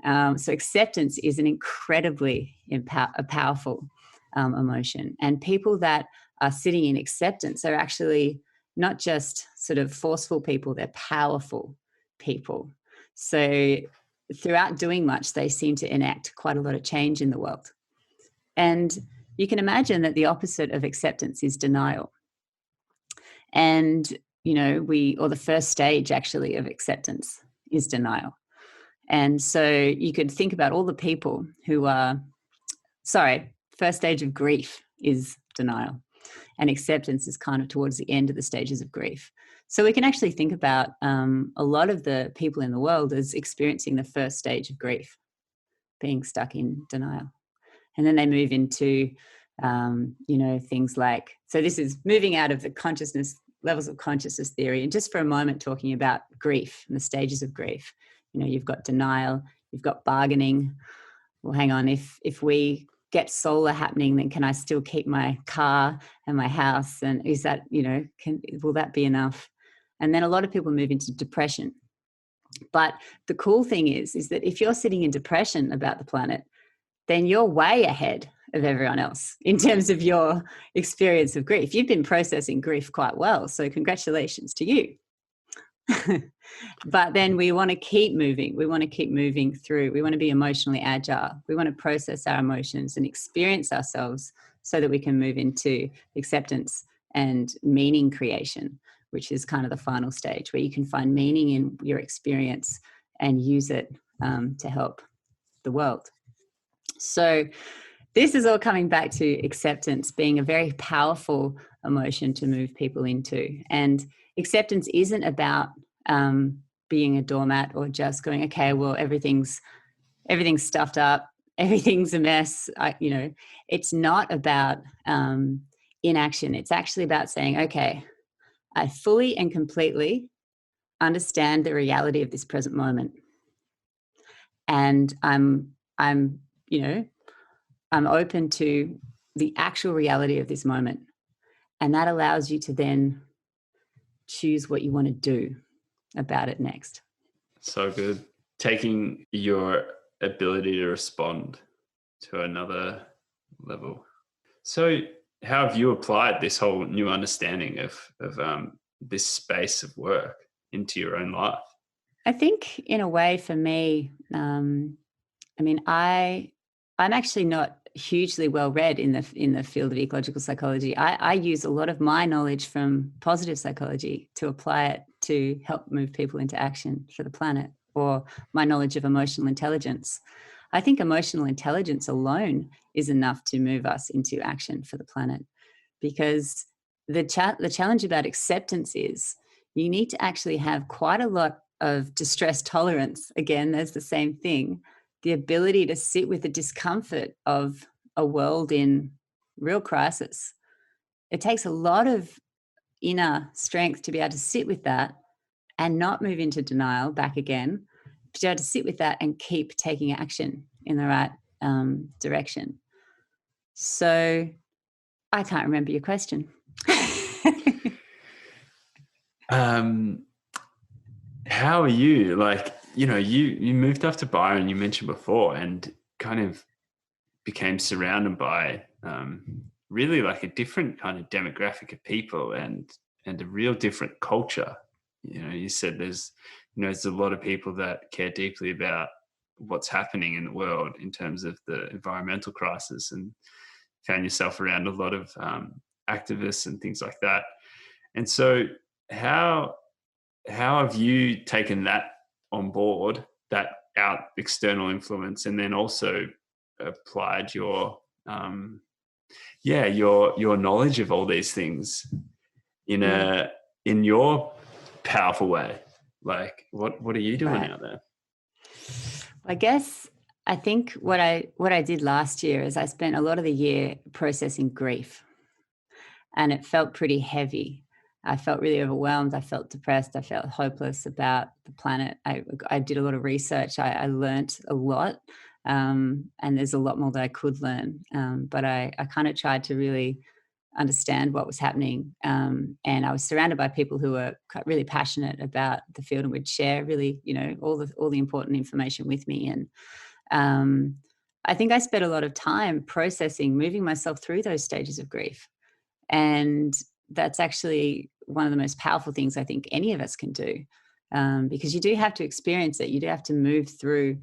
So acceptance is an incredibly powerful emotion. And people that are sitting in acceptance are actually not just sort of forceful people, they're powerful people. So throughout doing much, they seem to enact quite a lot of change in the world. And you can imagine that the opposite of acceptance is denial. And, or the first stage actually of acceptance is denial. And so you could think about all the people who are, first stage of grief is denial. And acceptance is kind of towards the end of the stages of grief. So we can actually think about a lot of the people in the world as experiencing the first stage of grief, being stuck in denial. And then they move into, things like, so this is moving out of the levels of consciousness theory, and just for a moment talking about grief and the stages of grief. You've got denial, you've got bargaining. Well, hang on, if we get solar happening, then can I still keep my car and my house? And is that, will that be enough? And then a lot of people move into depression. But the cool thing is that if you're sitting in depression about the planet, then you're way ahead of everyone else in terms of your experience of grief. You've been processing grief quite well, so congratulations to you. But then we want to keep moving. We want to keep moving through. We want to be emotionally agile. We want to process our emotions and experience ourselves so that we can move into acceptance and meaning creation, which is kind of the final stage where you can find meaning in your experience and use it to help the world. So this is all coming back to acceptance being a very powerful emotion to move people into. And acceptance isn't about being a doormat or just going, okay, well, everything's stuffed up, everything's a mess. It's not about inaction. It's actually about saying, okay, I fully and completely understand the reality of this present moment. And I'm open to the actual reality of this moment. And that allows you to then choose what you want to do about it next. So good. Taking your ability to respond to another level. So how have you applied this whole new understanding of this space of work into your own life? I think in a way for me, I'm actually not hugely well read in the field of ecological psychology. I use a lot of my knowledge from positive psychology to apply it to help move people into action for the planet, or my knowledge of emotional intelligence. I think emotional intelligence alone is enough to move us into action for the planet, because the challenge about acceptance is you need to actually have quite a lot of distress tolerance. Again, there's the same thing. The ability to sit with the discomfort of a world in real crisis. It takes a lot of inner strength to be able to sit with that and not move into denial back again, to be able to sit with that and keep taking action in the right direction. So I can't remember your question. How are you? You moved up to Byron, you mentioned before, and kind of became surrounded by really like a different kind of demographic of people and a real different culture. You said there's a lot of people that care deeply about what's happening in the world in terms of the environmental crisis, and found yourself around a lot of activists and things like that. And so how have you taken that on board, that external influence, and then also applied your knowledge of all these things in your powerful way? Like what are you doing out there? I guess I think what I did last year is I spent a lot of the year processing grief, and it felt pretty heavy. I felt really overwhelmed. I felt depressed. I felt hopeless about the planet. I did a lot of research. I learnt a lot, and there's a lot more that I could learn. But I kind of tried to really understand what was happening. And I was surrounded by people who were really passionate about the field and would share really, all the important information with me. And I think I spent a lot of time processing, moving myself through those stages of grief. And that's actually one of the most powerful things I think any of us can do, because you do have to experience it. You do have to move through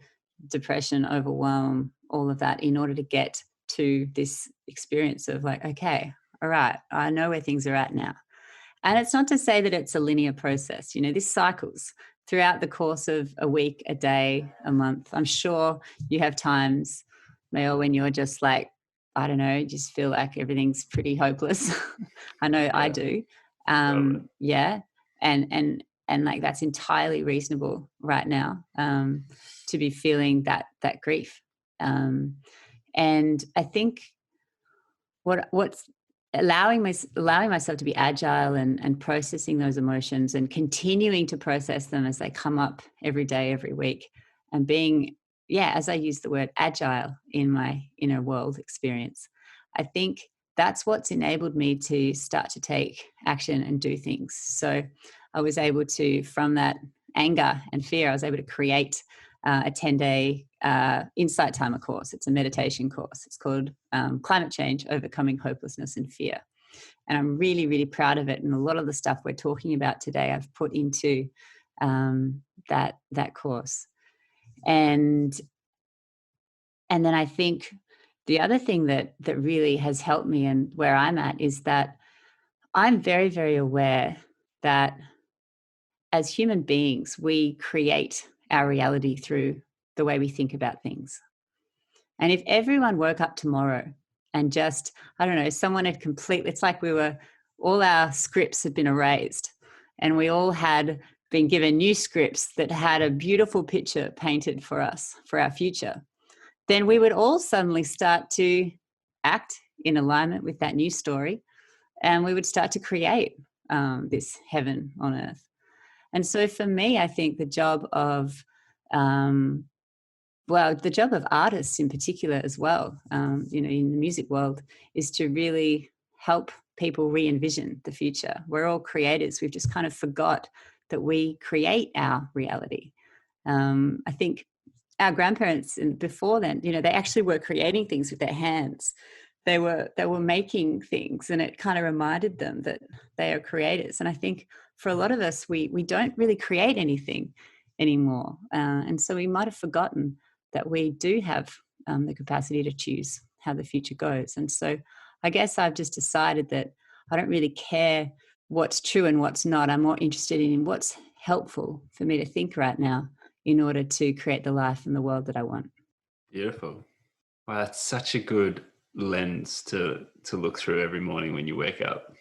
depression, overwhelm, all of that in order to get to this experience of like, okay, all right, I know where things are at now. And it's not to say that it's a linear process. This cycles throughout the course of a week, a day, a month. I'm sure you have times, Mayo, when you're just like, I don't know, just feel like everything's pretty hopeless. I know I do. Totally. Yeah. And like that's entirely reasonable right now, to be feeling that grief. And I think what's allowing myself to be agile and processing those emotions and continuing to process them as they come up every day, every week, and being, as I use the word agile in my inner world experience, I think that's what's enabled me to start to take action and do things. So I was able to, from that anger and fear, I was able to create a 10-day insight timer course. It's a meditation course. It's called Climate Change, Overcoming Hopelessness and Fear. And I'm really, really proud of it. And a lot of the stuff we're talking about today, I've put into that course. And then I think the other thing that really has helped me and where I'm at is that I'm very, very aware that as human beings, we create our reality through the way we think about things. And if everyone woke up tomorrow and just, I don't know, someone had it's like all our scripts had been erased and we all had been given new scripts that had a beautiful picture painted for us, for our future, then we would all suddenly start to act in alignment with that new story. And we would start to create this heaven on earth. And so for me, I think the job of, the job of artists in particular as well, in the music world, is to really help people re-envision the future. We're all creators. We've just kind of forgot that we create our reality. I think our grandparents before then, they actually were creating things with their hands. They were making things, and it kind of reminded them that they are creators. And I think for a lot of us, we don't really create anything anymore. And so we might have forgotten that we do have the capacity to choose how the future goes. And so I guess I've just decided that I don't really care what's true and what's not. I'm more interested in what's helpful for me to think right now in order to create the life and the world that I want. Beautiful. Wow, that's such a good lens to look through every morning when you wake up.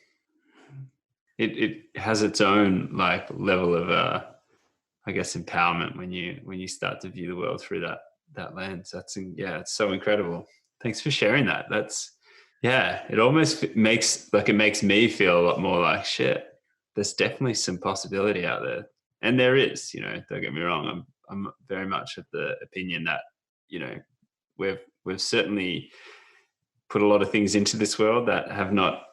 It has its own like level of I guess empowerment when you start to view the world through that lens. It's so incredible. Thanks for sharing that. It almost makes me feel a lot more like shit. There's definitely some possibility out there. And there is, don't get me wrong. I'm very much of the opinion that, we've certainly put a lot of things into this world that have not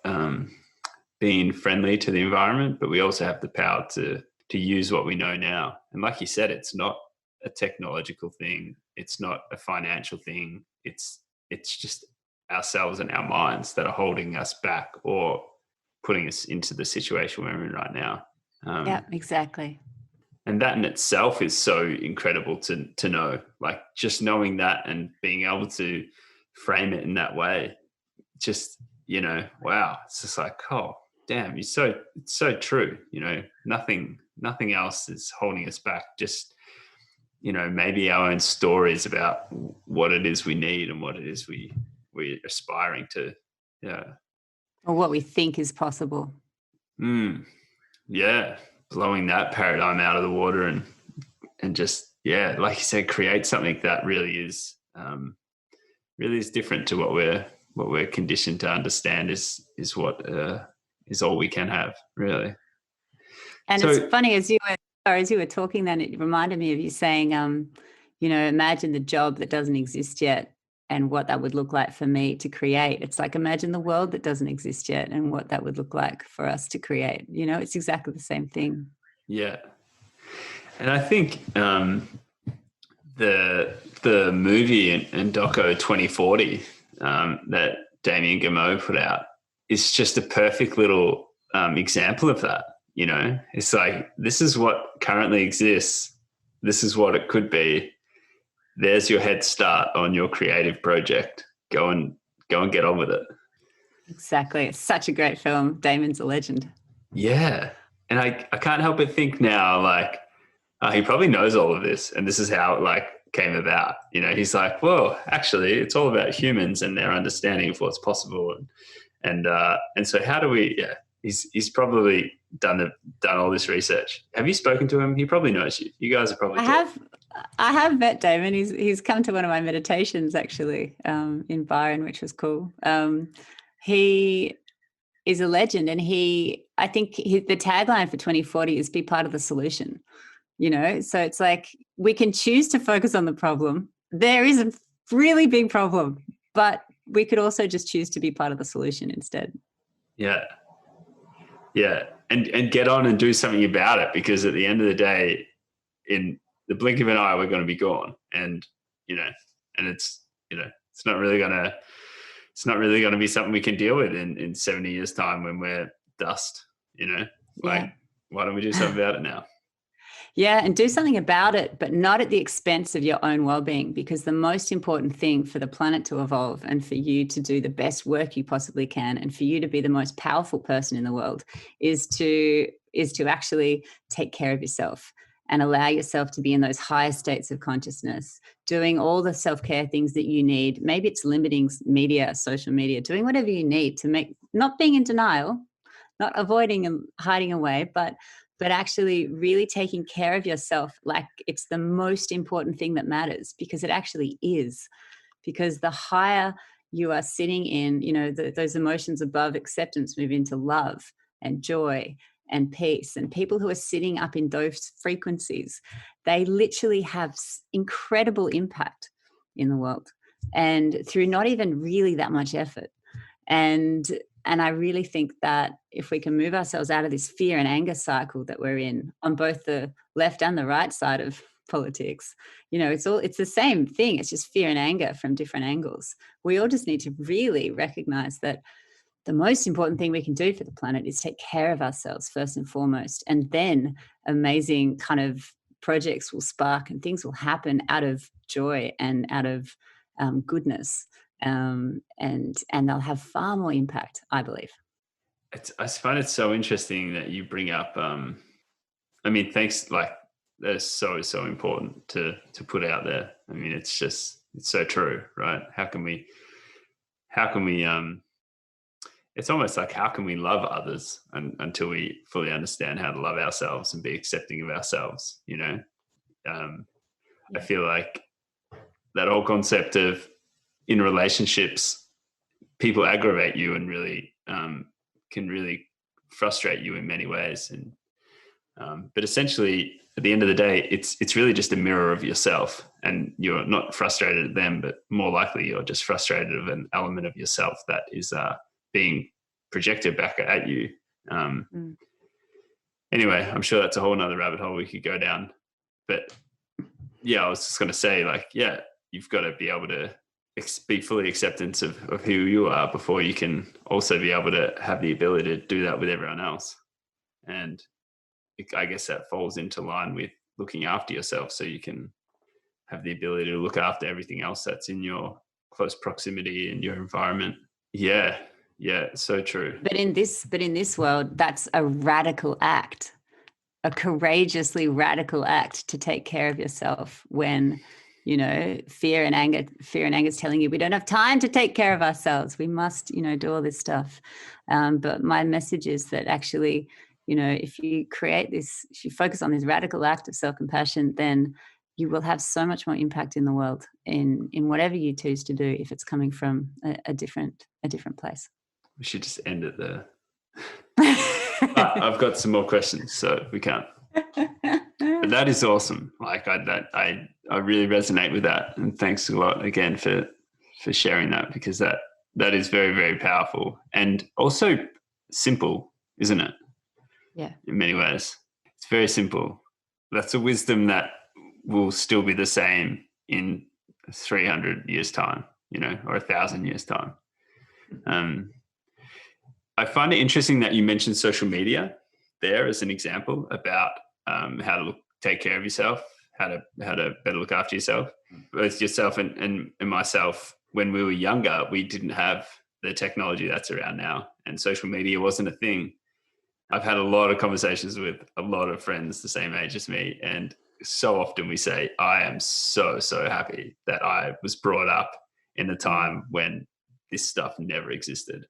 been friendly to the environment, but we also have the power to use what we know now. And like you said, it's not a technological thing. It's not a financial thing. It's just ourselves and our minds that are holding us back or putting us into the situation we're in right now. Yeah, exactly. And that in itself is so incredible to know, like just knowing that and being able to frame it in that way, just, wow. It's just like, oh, damn, it's so true. Nothing else is holding us back. Just, maybe our own stories about what it is we need and what it is we're aspiring to. Yeah. Or what we think is possible. Yeah. Blowing that paradigm out of the water and just, like you said, create something that really is really is different to what we're conditioned to understand is what is all we can have, really. And so, it's funny, as you were talking then, it reminded me of you saying, imagine the job that doesn't exist yet and what that would look like for me to create. It's like, imagine the world that doesn't exist yet and what that would look like for us to create. It's exactly the same thing. Yeah. And I think the movie and doco 2040 that Damien Gameau put out is just a perfect little example of that. It's like, this is what currently exists. This is what it could be. There's your head start on your creative project. Go and get on with it. Exactly. It's such a great film. Damon's a legend. Yeah. And I can't help but think now, like, he probably knows all of this, and this is how it came about. He's like, well, actually, it's all about humans and their understanding of what's possible. And so how do we, he's probably done all this research. Have you spoken to him? He probably knows you. You guys are probably. I have met Damon. He's come to one of my meditations actually, in Byron, which was cool. He is a legend, and I think the tagline for 2040 is "Be part of the solution." So it's like, we can choose to focus on the problem. There is a really big problem, but we could also just choose to be part of the solution instead. Yeah. Yeah. And get on and do something about it, because at the end of the day, in the blink of an eye, we're going to be gone. And, and it's not really going to be something we can deal with in 70 years time when we're dust, why don't we do something about it now? Yeah, and do something about it, but not at the expense of your own well-being, because the most important thing for the planet to evolve and for you to do the best work you possibly can and for you to be the most powerful person in the world is to actually take care of yourself and allow yourself to be in those higher states of consciousness, doing all the self-care things that you need. Maybe it's limiting media, social media, doing whatever you need to not being in denial, not avoiding and hiding away, but actually really taking care of yourself like it's the most important thing that matters, because it actually is. Because the higher you are sitting in, those emotions above acceptance move into love and joy and peace. And people who are sitting up in those frequencies, they literally have incredible impact in the world, and through not even really that much effort. And I really think that if we can move ourselves out of this fear and anger cycle that we're in on both the left and the right side of politics, it's the same thing. It's just fear and anger from different angles. We all just need to really recognize that the most important thing we can do for the planet is take care of ourselves first and foremost. And then amazing kind of projects will spark and things will happen out of joy and out of goodness. And they'll have far more impact, I believe. I find it so interesting that you bring up, thanks, that's so important to put out there. It's so true, right? How can we, it's almost like, how can we love others until we fully understand how to love ourselves and be accepting of ourselves, I feel like that whole concept of, in relationships, people aggravate you and really can really frustrate you in many ways. And but essentially, at the end of the day, it's really just a mirror of yourself, and you're not frustrated at them, but more likely you're just frustrated of an element of yourself that is being projected back at you. Anyway, I'm sure that's a whole nother rabbit hole we could go down. But yeah, I was just going to say, you've got to be able to be fully acceptance of who you are before you can also be able to have the ability to do that with everyone else. And I guess that falls into line with looking after yourself, so you can have the ability to look after everything else that's in your close proximity and your environment. Yeah, so true. But in this world, that's a radical act, a courageously radical act to take care of yourself when fear and anger is telling you we don't have time to take care of ourselves. We must, do all this stuff. But my message is that actually, if you focus on this radical act of self-compassion, then you will have so much more impact in the world in whatever you choose to do if it's coming from a different place. We should just end it there. But I've got some more questions, so we can't. But that is awesome. Like I really resonate with that, and thanks a lot again for sharing that, because that is very, very powerful and also simple, isn't it? Yeah. In many ways, it's very simple. That's a wisdom that will still be the same in 300 years' time, or 1,000 years' time. I find it interesting that you mentioned social media there as an example about how to take care of yourself, how to better look after yourself. Both yourself and myself, when we were younger, we didn't have the technology that's around now, and social media wasn't a thing. I've had a lot of conversations with a lot of friends the same age as me, and so often we say, I am so, so happy that I was brought up in a time when this stuff never existed.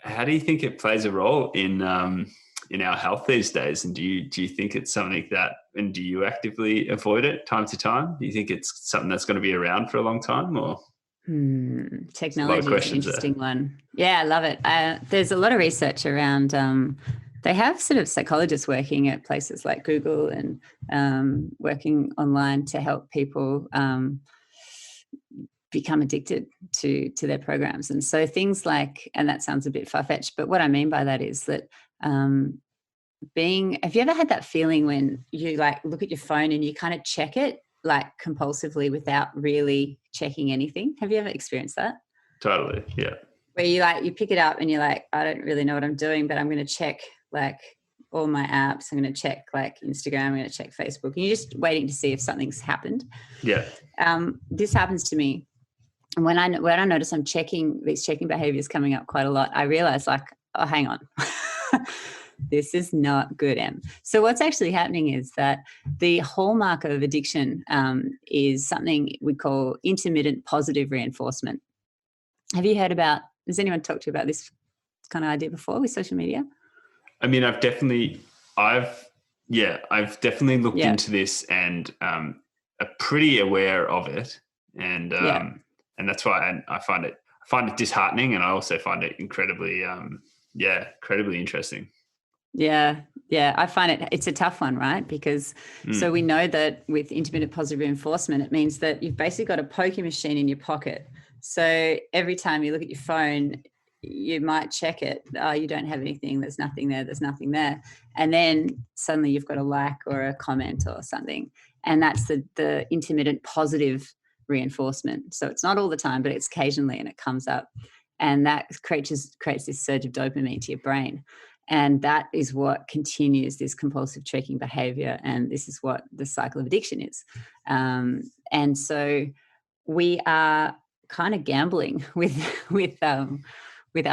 How do you think it plays a role in our health these days? And do you think it's something that, and do you actively avoid it time to time? Do you think it's something that's going to be around for a long time, or? Technology is an interesting one. Yeah, I love it. There's a lot of research around, they have sort of psychologists working at places like Google and working online to help people become addicted to their programs. And so things like, and that sounds a bit far-fetched, but what I mean by that is that have you ever had that feeling when you like look at your phone and you kind of check it like compulsively without really checking anything? Have you ever experienced that? Totally, yeah. Where you pick it up and you're like, I don't really know what I'm doing, but I'm going to check like all my apps. I'm going to check like Instagram. I'm going to check Facebook. And you're just waiting to see if something's happened. Yeah. This happens to me. And when I notice I'm these checking behaviors coming up quite a lot, I realize like, oh, hang on. This is not good, Em. So what's actually happening is that the hallmark of addiction is something we call intermittent positive reinforcement. Have you heard about, has anyone talked to you about this kind of idea before with social media? I mean, I've definitely looked into this and am pretty aware of it. And that's why I find it disheartening, and I also find it incredibly interesting. Yeah. I find it's a tough one, right? Because so we know that with intermittent positive reinforcement, it means that you've basically got a poker machine in your pocket. So every time you look at your phone, you might check it. Oh, you don't have anything. There's nothing there. There's nothing there. And then suddenly you've got a like or a comment or something. And that's the intermittent positive reinforcement. So it's not all the time, but it's occasionally, and it comes up. And that creates this surge of dopamine to your brain. And that is what continues this compulsive checking behavior. And this is what the cycle of addiction is. And so we are kind of gambling with our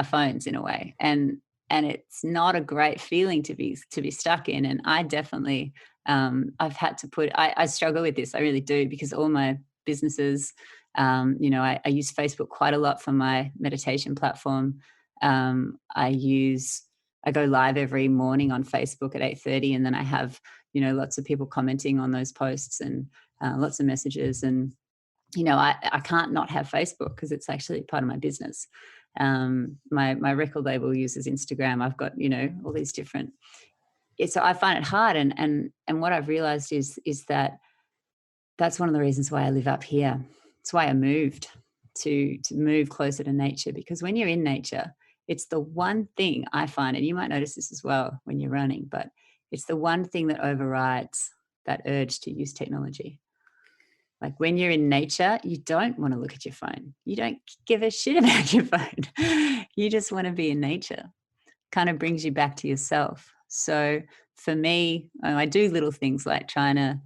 phones in a way. And it's not a great feeling to be stuck in. And I definitely, I've had to I struggle with this. I really do, because all my businesses, I use Facebook quite a lot for my meditation platform. I go live every morning on Facebook at 8:30, and then I have, lots of people commenting on those posts and lots of messages. And, I can't not have Facebook because it's actually part of my business. My record label uses Instagram. I've got, all these different. So I find it hard. And what I've realized is that that's one of the reasons why I live up here. It's why I moved to move closer to nature, because when you're in nature, it's the one thing I find, and you might notice this as well when you're running, but it's the one thing that overrides that urge to use technology. Like when you're in nature, you don't want to look at your phone. You don't give a shit about your phone. You just want to be in nature. Kind of brings you back to yourself. So for me, I do little things like trying to,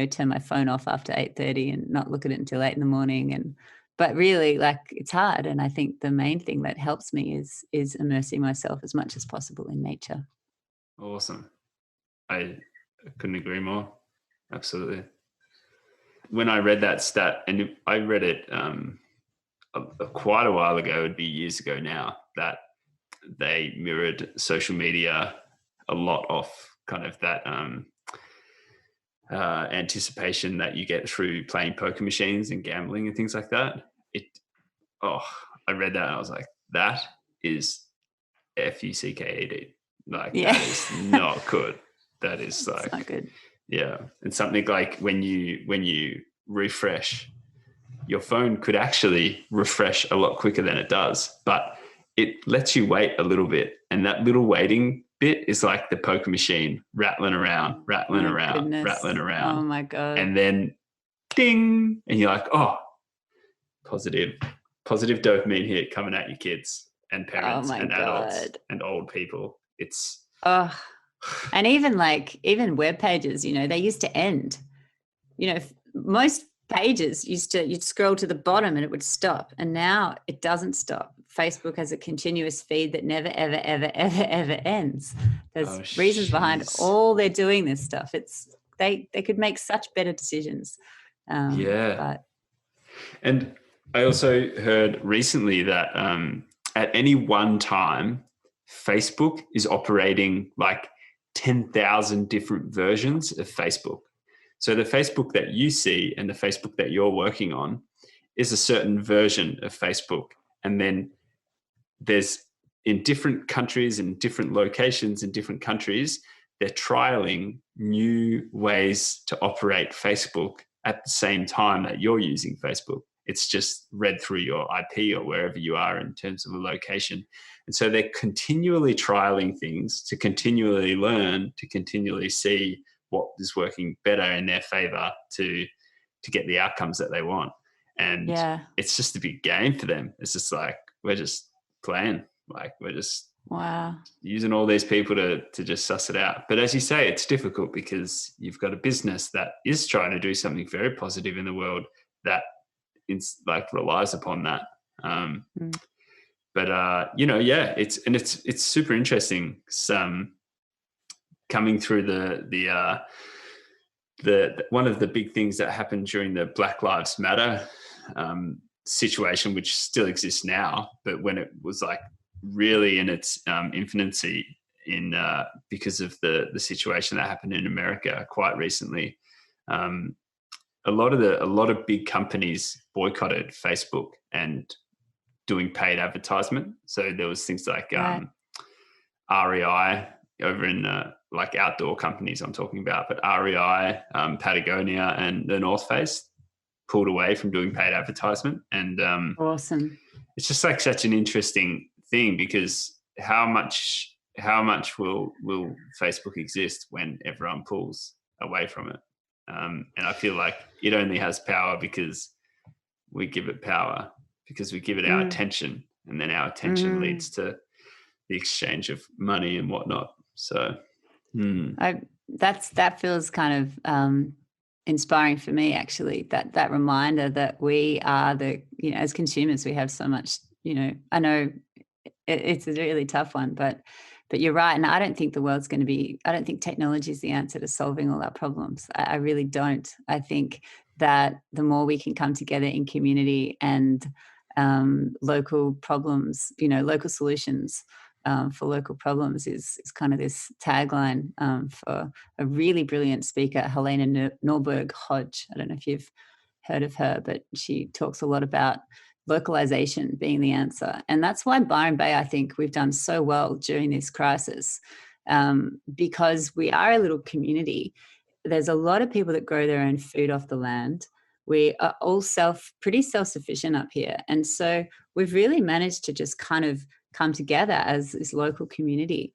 turn my phone off after 8:30 and not look at it until 8 a.m. But really, like, it's hard. And I think the main thing that helps me is immersing myself as much as possible in nature. Awesome. I couldn't agree more. Absolutely. When I read that stat, and I read it quite a while ago, it'd be years ago now, that they mirrored social media a lot off kind of that anticipation that you get through playing poker machines and gambling and things like that. I read that and I was like, that is FUCKED. Like, Yeah. that is not good. That is It's like, not good. yeah. And something like when you refresh, your phone could actually refresh a lot quicker than it does, but it lets you wait a little bit. And that little waiting bit is like the poker machine rattling around. Goodness. Oh my God. And then ding, and you're like, oh, positive dopamine hit coming at your kids and parents and adults and old people. It's and even web pages, they used to end. Most pages you'd scroll to the bottom and it would stop, and now it doesn't stop. Facebook has a continuous feed that never ever ever ever ever ends. There's reasons behind all they're doing this stuff. It's they could make such better decisions. And I also heard recently that at any one time, Facebook is operating like 10,000 different versions of Facebook. So the Facebook that you see and the Facebook that you're working on is a certain version of Facebook. And then there's, in different countries and different locations in different countries, they're trialing new ways to operate Facebook at the same time that you're using Facebook. It's just read through your IP or wherever you are in terms of a location. And so they're continually trialing things to continually learn, to continually see what is working better in their favor to get the outcomes that they want. And it's just a big game for them. It's just like, we're just playing, like we're just using all these people to just suss it out. But as you say, it's difficult because you've got a business that is trying to do something very positive in the world that relies upon that. But it's super interesting. Coming through the one of the big things that happened during the Black Lives Matter situation, which still exists now, but when it was like really in its infancy because of the situation that happened in America quite recently, a lot of big companies boycotted Facebook and doing paid advertisement. So there was things like REI over in like outdoor companies I'm talking about, but REI, Patagonia, and the North Face pulled away from doing paid advertisement. And awesome. It's just like such an interesting thing, because how much will Facebook exist when everyone pulls away from it? And I feel like it only has power because we give it power, because we give it our attention, and then our attention leads to the exchange of money and whatnot. So that feels kind of inspiring for me, actually, that reminder that we are as consumers, we have so much, I know it's a really tough one, but you're right. And I don't think I don't think technology is the answer to solving all our problems. I really don't. I think that the more we can come together in community and local problems, local solutions for local problems is kind of this tagline for a really brilliant speaker, Helena Norberg-Hodge. I don't know if you've heard of her, but she talks a lot about localization being the answer. And that's why Byron Bay, I think we've done so well during this crisis, because we are a little community. There's a lot of people that grow their own food off the land. We are all pretty self-sufficient up here. And so we've really managed to just kind of come together as this local community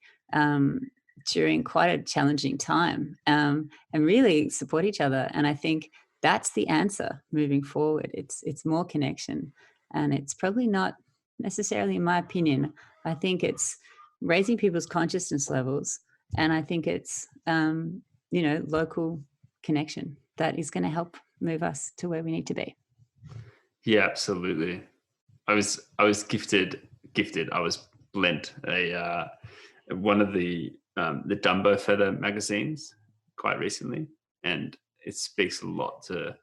during quite a challenging time, and really support each other. And I think that's the answer moving forward. It's more connection. And it's probably not necessarily, in my opinion, I think it's raising people's consciousness levels. And I think it's, local connection that is going to help move us to where we need to be. Yeah, absolutely. I was gifted. I was lent one of the Dumbo Feather magazines quite recently, and it speaks a lot to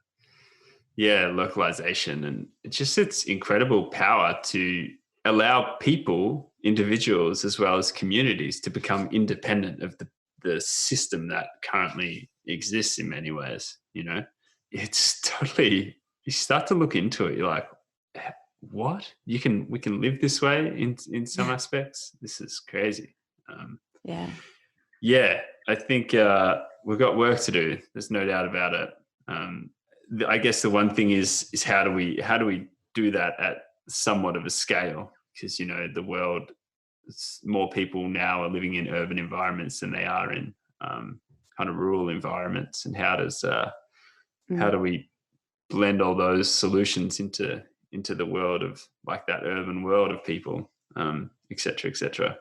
localization, and it's incredible power to allow people, individuals as well as communities, to become independent of the system that currently exists in many ways. It's totally, you start to look into it, you're like, what, we can live this way in some aspects. This is crazy. Yeah, I think we've got work to do, there's no doubt about it. I guess the one thing is how do we do that at somewhat of a scale, because the world, more people now are living in urban environments than they are in kind of rural environments, and how do we blend all those solutions into the world of, like, that urban world of people, et cetera, et cetera.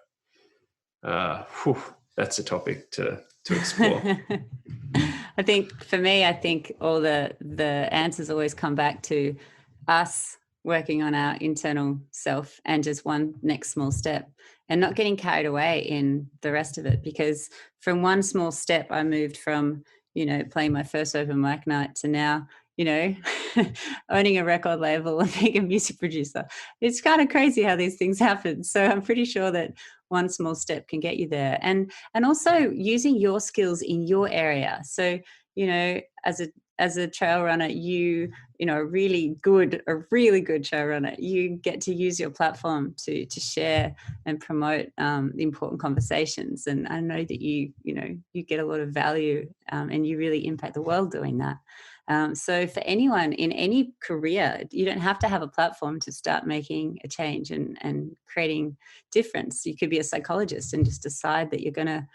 That's a topic to explore. I think for me, all the answers always come back to us working on our internal self and just one next small step, and not getting carried away in the rest of it. Because from one small step, I moved from, playing my first open mic night to now, owning a record label and being a music producer. It's kind of crazy how these things happen. So I'm pretty sure that one small step can get you there. And also using your skills in your area. So, as a trail runner, a really good trail runner, you get to use your platform to share and promote the important conversations. And I know that you get a lot of value and you really impact the world doing that. So for anyone in any career, you don't have to have a platform to start making a change and creating difference. You could be a psychologist and just decide that you're going to,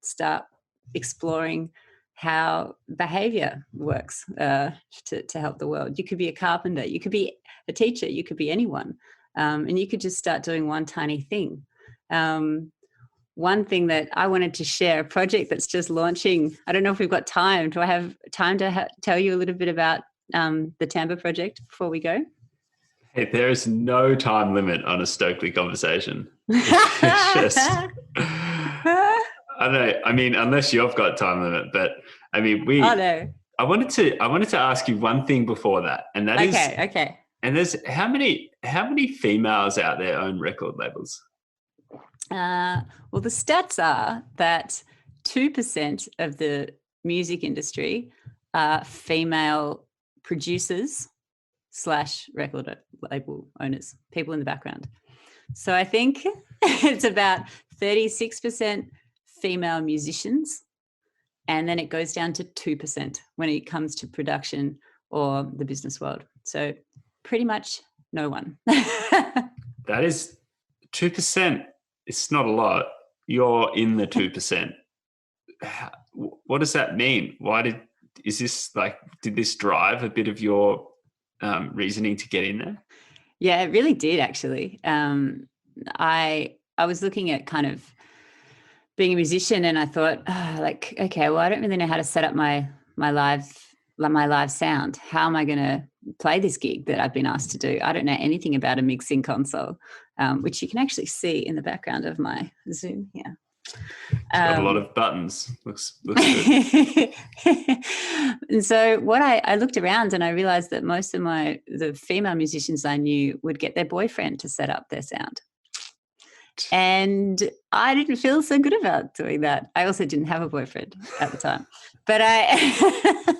start exploring how behavior works to help the world. You could be a carpenter, you could be a teacher, you could be anyone. And you could just start doing one tiny thing. One thing that I wanted to share, a project that's just launching. I don't know if we've got time. Do I have time to tell you a little bit about the Timbre project before we go? Hey, there is no time limit on a Stokely conversation. It's just, I don't know. I mean, unless you've got time limit, but I mean, I wanted to ask you one thing before that, and that is okay. And there's how many females out there own record labels? Well, the stats are that 2% of the music industry are female producers / record label owners, people in the background. So I think it's about 36% female musicians, and then it goes down to 2% when it comes to production or the business world. So pretty much no one. That is 2%. It's not a lot. You're in the 2%. What does that mean? Did this drive a bit of your reasoning to get in there? Yeah, it really did, actually. I was looking at kind of being a musician, and I thought, okay, well, I don't really know how to set up my live sound. How am I going to play this gig that I've been asked to do? I don't know anything about a mixing console, which you can actually see in the background of my Zoom here. It's got a lot of buttons. Looks good. And so what I looked around, and I realized that most of the female musicians I knew would get their boyfriend to set up their sound. And I didn't feel so good about doing that. I also didn't have a boyfriend at the time, but I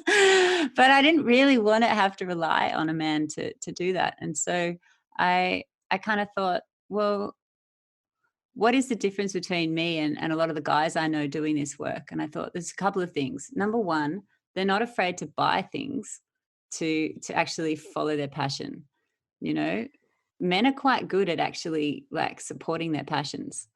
didn't really want to have to rely on a man to do that. And so I kind of thought, well, what is the difference between me and a lot of the guys I know doing this work? And I thought there's a couple of things. Number one, they're not afraid to buy things to actually follow their passion. Men are quite good at actually supporting their passions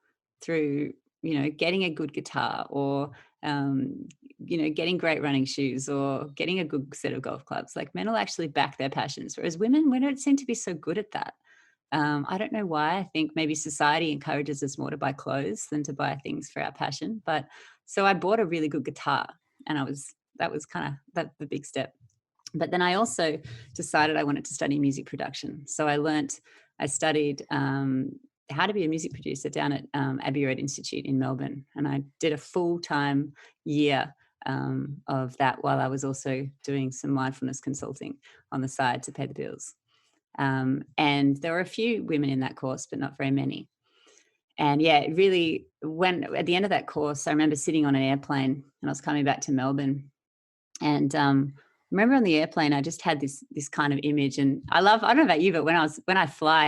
through, getting a good guitar or, getting great running shoes or getting a good set of golf clubs. Like, men will actually back their passions, whereas women, we don't seem to be so good at that. I don't know why. I think maybe society encourages us more to buy clothes than to buy things for our passion. But so I bought a really good guitar, and that was kind of the big step. But then I also decided I wanted to study music production. So I studied how to be a music producer down at Abbey Road Institute in Melbourne. And I did a full-time year of that while I was also doing some mindfulness consulting on the side to pay the bills. And there were a few women in that course, but not very many. And yeah, it really, when at the end of that course, I remember sitting on an airplane and I was coming back to Melbourne. And I remember on the airplane, I just had this kind of image. And I don't know about you, but when I fly,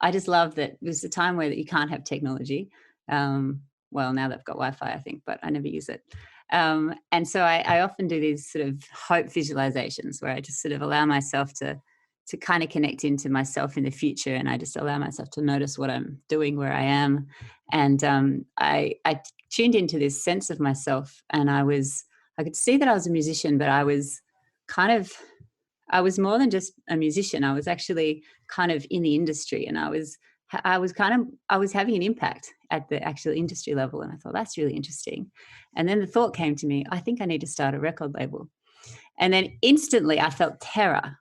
I just love that there's a time where you can't have technology. Well, now they've got Wi-Fi, I think, but I never use it. And so I often do these sort of hope visualizations where I just sort of allow myself to kind of connect into myself in the future. And I just allow myself to notice what I'm doing, where I am. And I tuned into this sense of myself, and I could see that I was a musician, but I was more than just a musician. I was actually kind of in the industry, and I was having an impact at the actual industry level. And I thought, that's really interesting. And then the thought came to me, I think I need to start a record label. And then instantly I felt terror.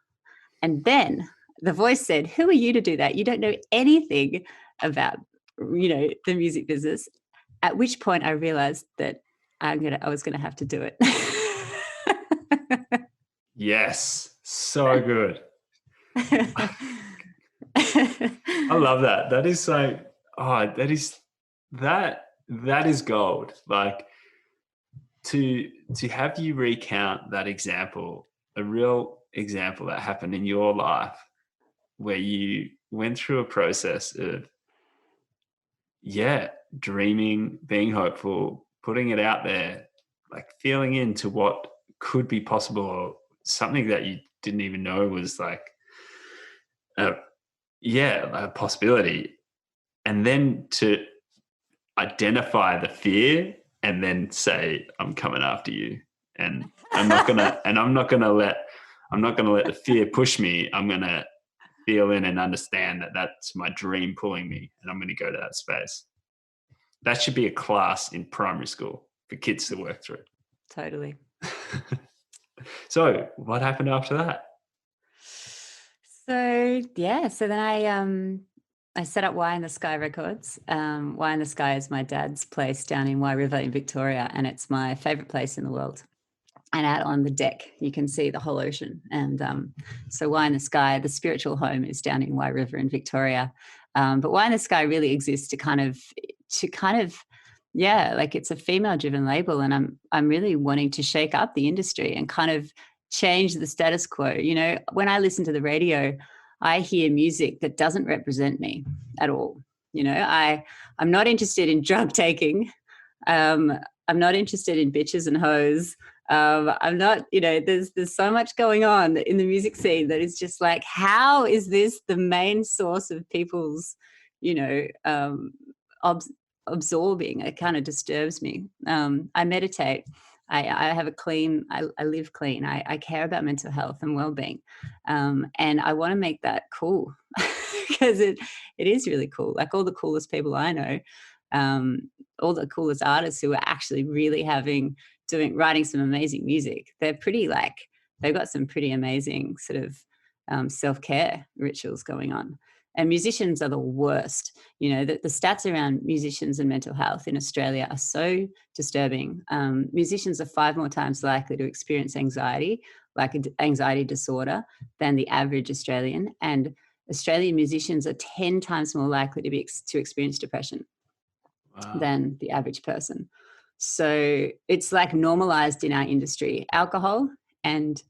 And then the voice said, who are you to do that? You don't know anything about, the music business. At which point I realized that I was going to have to do it. Yes. So good. I love that. That is so, that is gold. Like to have you recount that example, a real example that happened in your life where you went through a process of, dreaming, being hopeful, putting it out there, like feeling into what could be possible, or something that you didn't even know was like a possibility. And then to identify the fear and then say, I'm coming after you. And I'm not gonna let the fear push me. I'm gonna feel in and understand that that's my dream pulling me, and I'm gonna go to that space. That should be a class in primary school for kids to work through. Totally. So what happened after that? So then I set up Y in the Sky Records. Y in the Sky is my dad's place down in Y River in Victoria, and it's my favorite place in the world. And out on the deck, you can see the whole ocean. And so Y in the Sky, the spiritual home, is down in Y River in Victoria. But Y in the Sky really exists to kind of, like it's a female-driven label, and I'm really wanting to shake up the industry and kind of change the status quo. When I listen to the radio, I hear music that doesn't represent me at all. I'm not interested in drug taking. I'm not interested in bitches and hoes. I'm not, there's so much going on in the music scene that is just like, how is this the main source of people's, absorbing? It kind of disturbs me. I meditate. I have I live clean. I care about mental health and well-being. And I want to make that cool because it is really cool. Like all the coolest people I know, all the coolest artists who are actually really writing some amazing music. They've got some pretty amazing sort of self-care rituals going on. And musicians are the worst. The stats around musicians and mental health in Australia are so disturbing. Musicians are 5 more times likely to experience anxiety, like an anxiety disorder, than the average Australian. And Australian musicians are 10 times more likely to experience depression than the average person. So it's like normalized in our industry. Alcohol and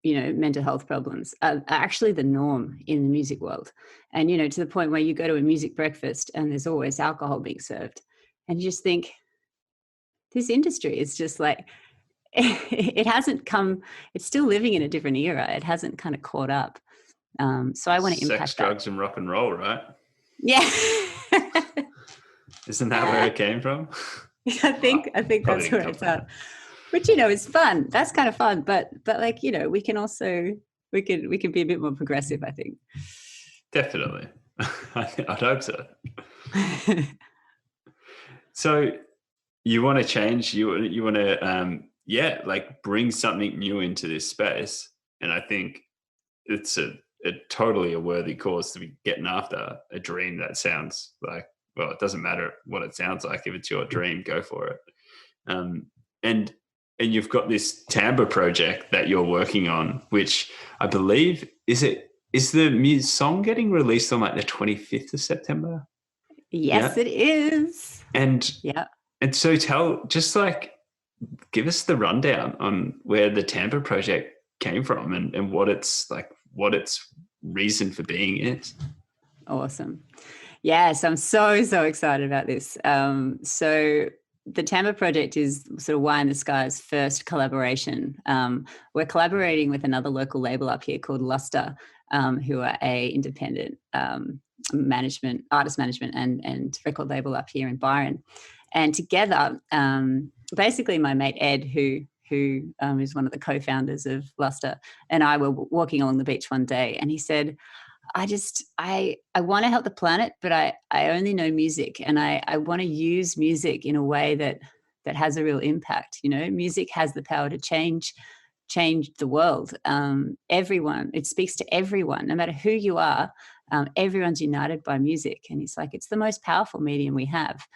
mental health problems are actually the norm in the music world. And, to the point where you go to a music breakfast and there's always alcohol being served. And you just think, this industry is just like, it hasn't come, it's still living in a different era. It hasn't kind of caught up. So I want to impact sex, drugs, and rock and roll, right? Yeah. Isn't that where it came from? I think that's where it's at. Which, is fun. That's kind of fun. But like, we can also, we can be a bit more progressive, I think. Definitely. I'd hope so. So you want to change, you want to, bring something new into this space. And I think it's a totally a worthy cause to be getting after, a dream that sounds like, well, it doesn't matter what it sounds like. If it's your dream, go for it. And you've got this timbre project that you're working on, which I believe, is the song getting released on like the 25th of September? Yes, Yeah. it is. And Yeah. so give us the rundown on where the Tampa project came from and what its reason for being is. Awesome. Yes, I'm so excited about this. So the Tampa project is sort of Why in the Sky's first collaboration. We're collaborating with another local label up here called Luster, who are a independent artist management and record label up here in Byron. And together, basically my mate Ed, who is one of the co-founders of Luster, and I were walking along the beach one day, and he said, I want to help the planet, but I only know music, and I want to use music in a way that has a real impact. You know, music has the power to change the world. Everyone, it speaks to everyone, no matter who you are. Everyone's united by music. And he's like, it's the most powerful medium we have.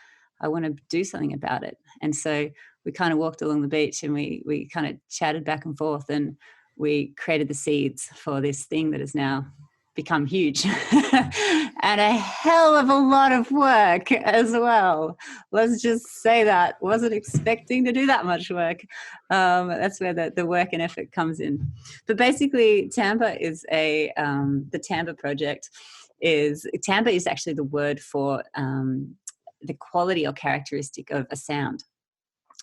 I want to do something about it. And so we kind of walked along the beach, and we kind of chatted back and forth, and we created the seeds for this thing that has now become huge and a hell of a lot of work as well. Let's just say that. Wasn't expecting to do that much work. That's where the work and effort comes in. But basically, Tampa is the Tampa project Tampa is actually the word for the quality or characteristic of a sound.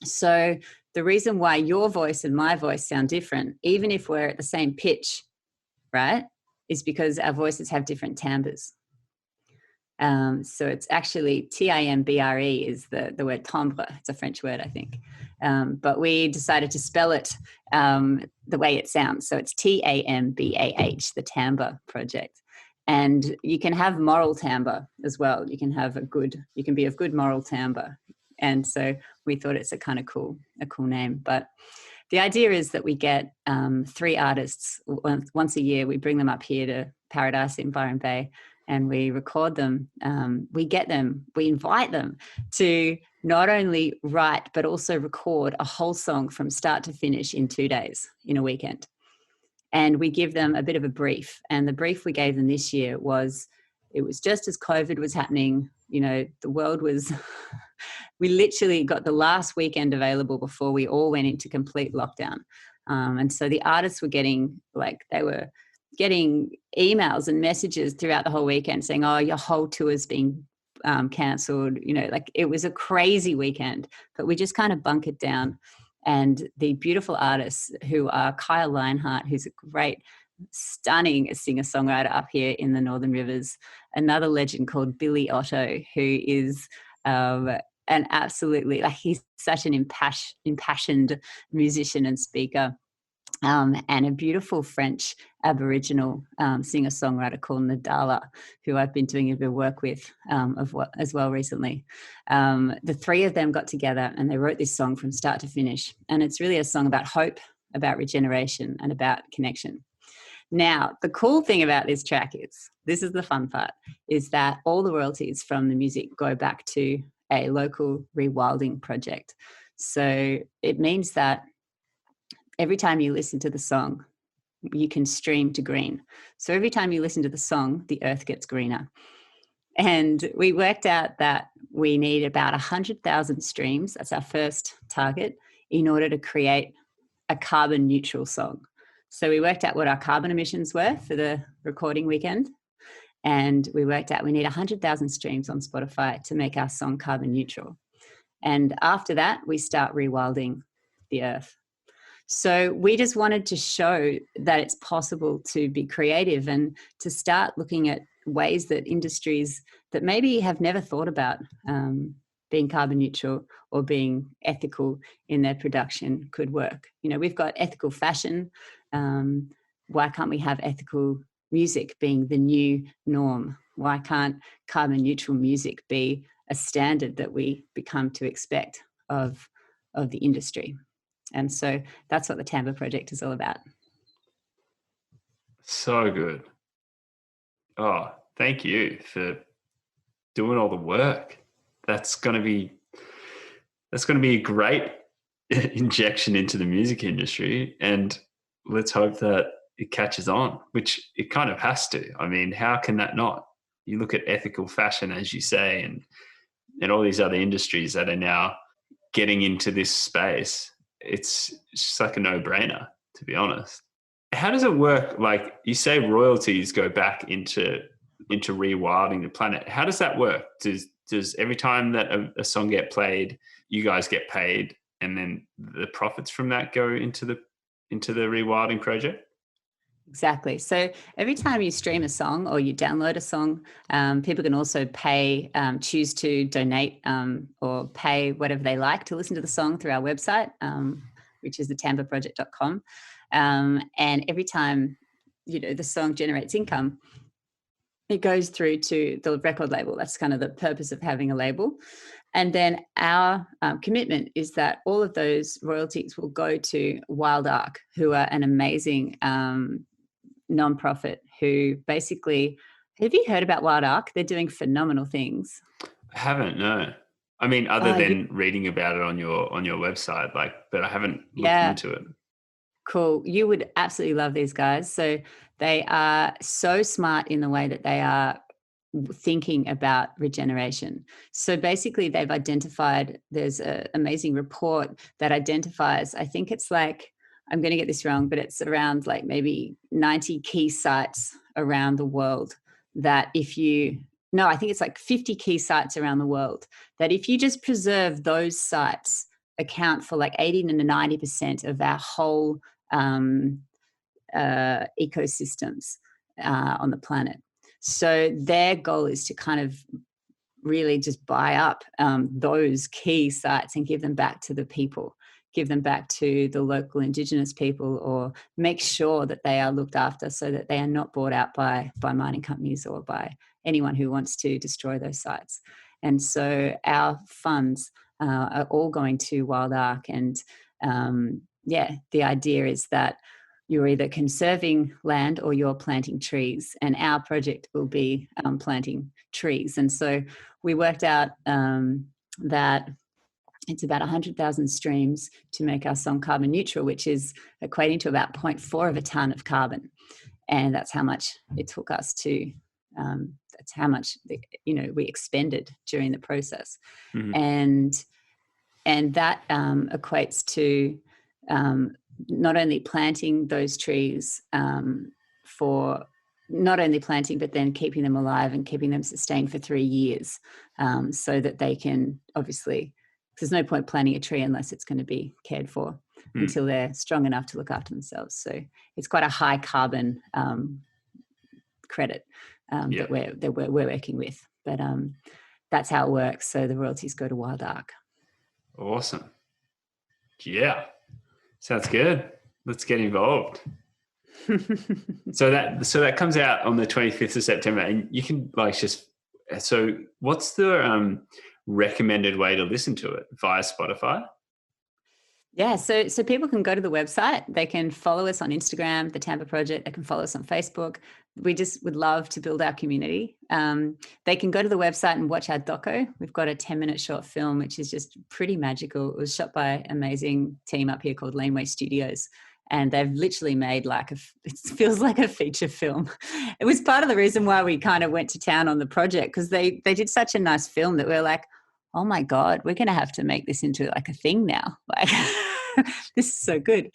So the reason why your voice and my voice sound different, even if we're at the same pitch, right, is because our voices have different timbres. So it's actually timbre is the word timbre. It's a French word, I think. But we decided to spell it the way it sounds. So it's TAMBAH, the Timbre project. And you can have moral timbre as well. You can be of good moral timbre. And so we thought it's a kind of cool name. But the idea is that we get 3 artists once a year. We bring them up here to Paradise in Byron Bay, and we record them. We invite them to not only write, but also record a whole song from start to finish in 2 days, in a weekend. And we give them a bit of a brief. And the brief we gave them this year was, it was just as COVID was happening, you know, the world was, we literally got the last weekend available before we all went into complete lockdown. And so the artists were getting emails and messages throughout the whole weekend saying, oh, your whole tour's being cancelled. You know, like, it was a crazy weekend, but we just kind of bunkered down. And the beautiful artists who are Kyle Lionheart, who's a great, stunning singer-songwriter up here in the Northern Rivers, another legend called Billy Otto, who is an absolutely, like, he's such an impassioned musician and speaker, and a beautiful French Aboriginal singer-songwriter called Nadala, who I've been doing a bit of work with as well recently. The 3 of them got together and they wrote this song from start to finish. And it's really a song about hope, about regeneration, and about connection. Now, the cool thing about this track this is the fun part, is that all the royalties from the music go back to a local rewilding project. So it means that every time you listen to the song, you can stream to green. So every time you listen to the song, the earth gets greener. And we worked out that we need about 100,000 streams. That's our first target, in order to create a carbon neutral song. So we worked out what our carbon emissions were for the recording weekend. And we worked out we need 100,000 streams on Spotify to make our song carbon neutral. And after that, we start rewilding the earth. So we just wanted to show that it's possible to be creative and to start looking at ways that industries that maybe have never thought about being carbon neutral or being ethical in their production could work. You know, we've got ethical fashion. Why can't we have ethical music being the new norm? Why can't carbon neutral music be a standard that we become to expect of the industry? And so that's what the Tampa project is all about. So good. Oh, thank you for doing all the work. That's going to be a great injection into the music industry, and let's hope that it catches on, which it kind of has to. I mean, how can that not? you look at ethical fashion, as you say, and all these other industries that are now getting into this space, it's just like a no-brainer, to be honest. How does it work? Like you say, royalties go back into rewilding the planet. How does that work? Does every time that a song get played, you guys get paid, and then the profits from that go into the rewilding project? Exactly. So every time you stream a song or you download a song, people can also pay, choose to donate or pay whatever they like to listen to the song through our website, which is thetampaproject.com. And every time, the song generates income, it goes through to the record label. That's kind of the purpose of having a label. And then our commitment is that all of those royalties will go to Wild Ark, who are an amazing nonprofit who basically, have you heard about Wild Ark? They're doing phenomenal things. I haven't, no. I mean, other than reading about it on your website, but I haven't looked into it. Cool. You would absolutely love these guys. So they are so smart in the way that they are thinking about regeneration. So basically they've identified, there's an amazing report that identifies, I think it's like, I'm going to get this wrong, but it's around like maybe 90 key sites around the world that I think it's like 50 key sites around the world that if you just preserve those sites, account for like 80 to 90% of our whole ecosystems on the planet. So their goal is to kind of really just buy up those key sites and give them back to the people, give them back to the local Indigenous people, or make sure that they are looked after so that they are not bought out by mining companies or by anyone who wants to destroy those sites. And so our funds are all going to Wild Ark. And the idea is that you're either conserving land or you're planting trees, and our project will be planting trees. And so we worked out that it's about 100,000 streams to make our song carbon neutral, which is equating to about 0.4 of a ton of carbon. And that's how much it took us to, that's how much, we expended during the process. Mm-hmm. And that equates to not only planting those trees for not only planting, but then keeping them alive and keeping them sustained for 3 years so that they can obviously, there's no point planting a tree unless it's going to be cared for until they're strong enough to look after themselves. So it's quite a high carbon credit that we're working with. But that's how it works. So the royalties go to Wild Ark. Awesome. Yeah. Sounds good. Let's get involved. So that comes out on the 25th of September, and you can so what's the recommended way to listen to it? Via Spotify? Yeah, so people can go to the website. They can follow us on Instagram, the Tampa Project. They can follow us on Facebook. We just would love to build our community. They can go to the website and watch our doco. We've got a 10-minute short film, which is just pretty magical. It was shot by an amazing team up here called Laneway Studios. And they've literally made it feels like a feature film. It was part of the reason why we kind of went to town on the project, because they did such a nice film that we were like, oh my God, we're going to have to make this into like a thing now. Like, this is so good.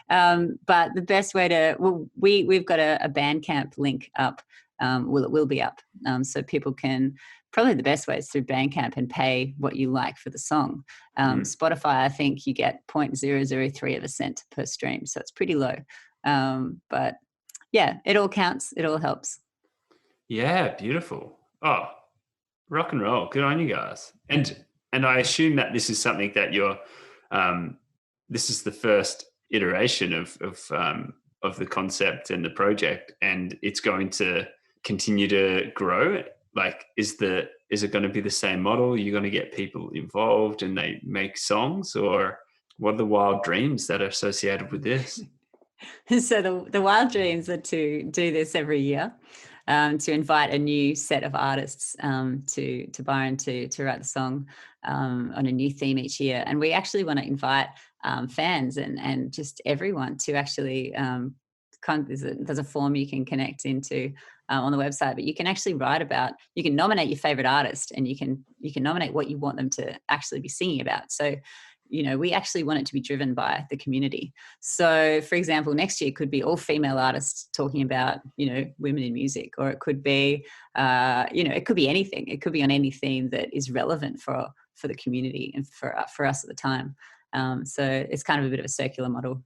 But the best way we've got a Bandcamp link up. It will be up. So people can, probably the best way is through Bandcamp and pay what you like for the song. Spotify, I think you get 0.003 of a cent per stream. So it's pretty low. But yeah, it all counts. It all helps. Yeah, beautiful. Oh, rock and roll. Good on you guys. And I assume that this is something that you're, this is the first iteration of the concept and the project, and it's going to continue to grow. Like, is it going to be the same model? Are you going to get people involved and they make songs, or what are the wild dreams that are associated with this? So the wild dreams are to do this every year, to invite a new set of artists to Byron to write the song on a new theme each year. And we actually want to invite fans and just everyone to actually there's a form you can connect into on the website, but you can actually you can nominate your favorite artist, and you can nominate what you want them to actually be singing about. So, we actually want it to be driven by the community. So, for example, next year could be all female artists talking about, women in music, or it could be, it could be anything. It could be on any theme that is relevant for the community and for us at the time. So it's kind of a bit of a circular model.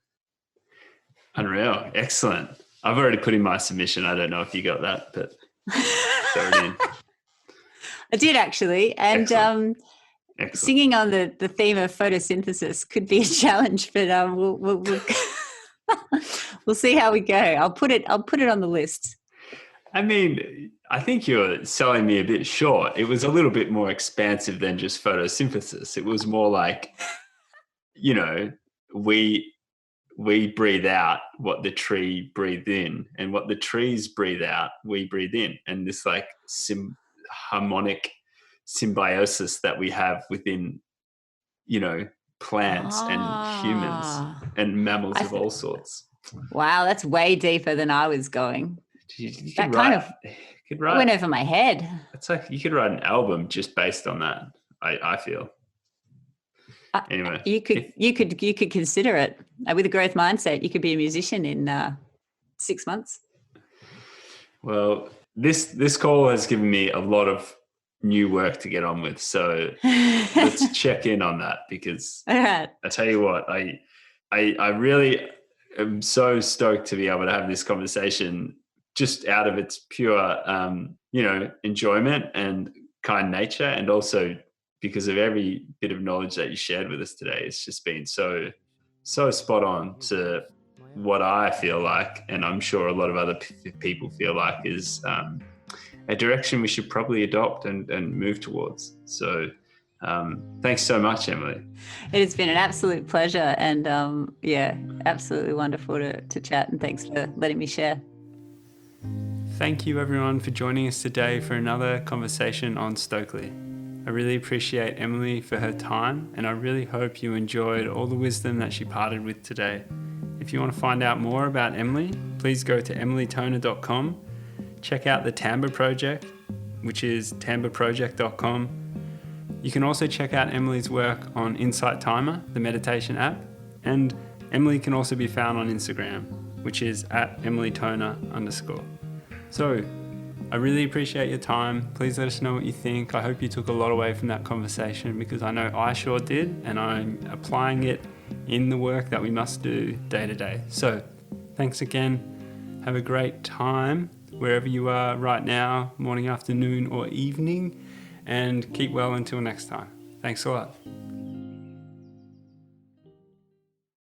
Unreal. Excellent. I've already put in my submission. I don't know if you got that, but throw it in. I did actually. And Excellent. Singing on the theme of photosynthesis could be a challenge, but we'll see how we go. I'll put it on the list. I mean, I think you're selling me a bit short. It was a little bit more expansive than just photosynthesis. It was more like, we breathe out what the tree breathed in, and what the trees breathe out, we breathe in. And this like harmonic symbiosis that we have within, plants and humans and mammals of all sorts. Wow, that's way deeper than I was going. You that could write, went over my head. It's like you could write an album just based on that. I feel. Anyway, you could consider it with a growth mindset. You could be a musician in 6 months. Well, this call has given me a lot of new work to get on with. So let's check in on that, because all right. I tell you what, I really am so stoked to be able to have this conversation just out of its pure, enjoyment and kind nature, and also because of every bit of knowledge that you shared with us today. It's just been so spot on to what I feel like, and I'm sure a lot of other people feel like, is a direction we should probably adopt and move towards. So thanks so much, Emily. It has been an absolute pleasure, and absolutely wonderful to chat, and thanks for letting me share. Thank you everyone for joining us today for another conversation on Stokely. I really appreciate Emily for her time, and I really hope you enjoyed all the wisdom that she parted with today. If you want to find out more about Emily, please go to emilytoner.com. Check out the Timbre Project, which is timbreproject.com. You can also check out Emily's work on Insight Timer, the meditation app, and Emily can also be found on Instagram, which is @emilytoner_. So, I really appreciate your time. Please let us know what you think. I hope you took a lot away from that conversation, because I know I sure did, and I'm applying it in the work that we must do day to day. So, thanks again. Have a great time wherever you are right now, morning, afternoon, or evening, and keep well until next time. Thanks a lot.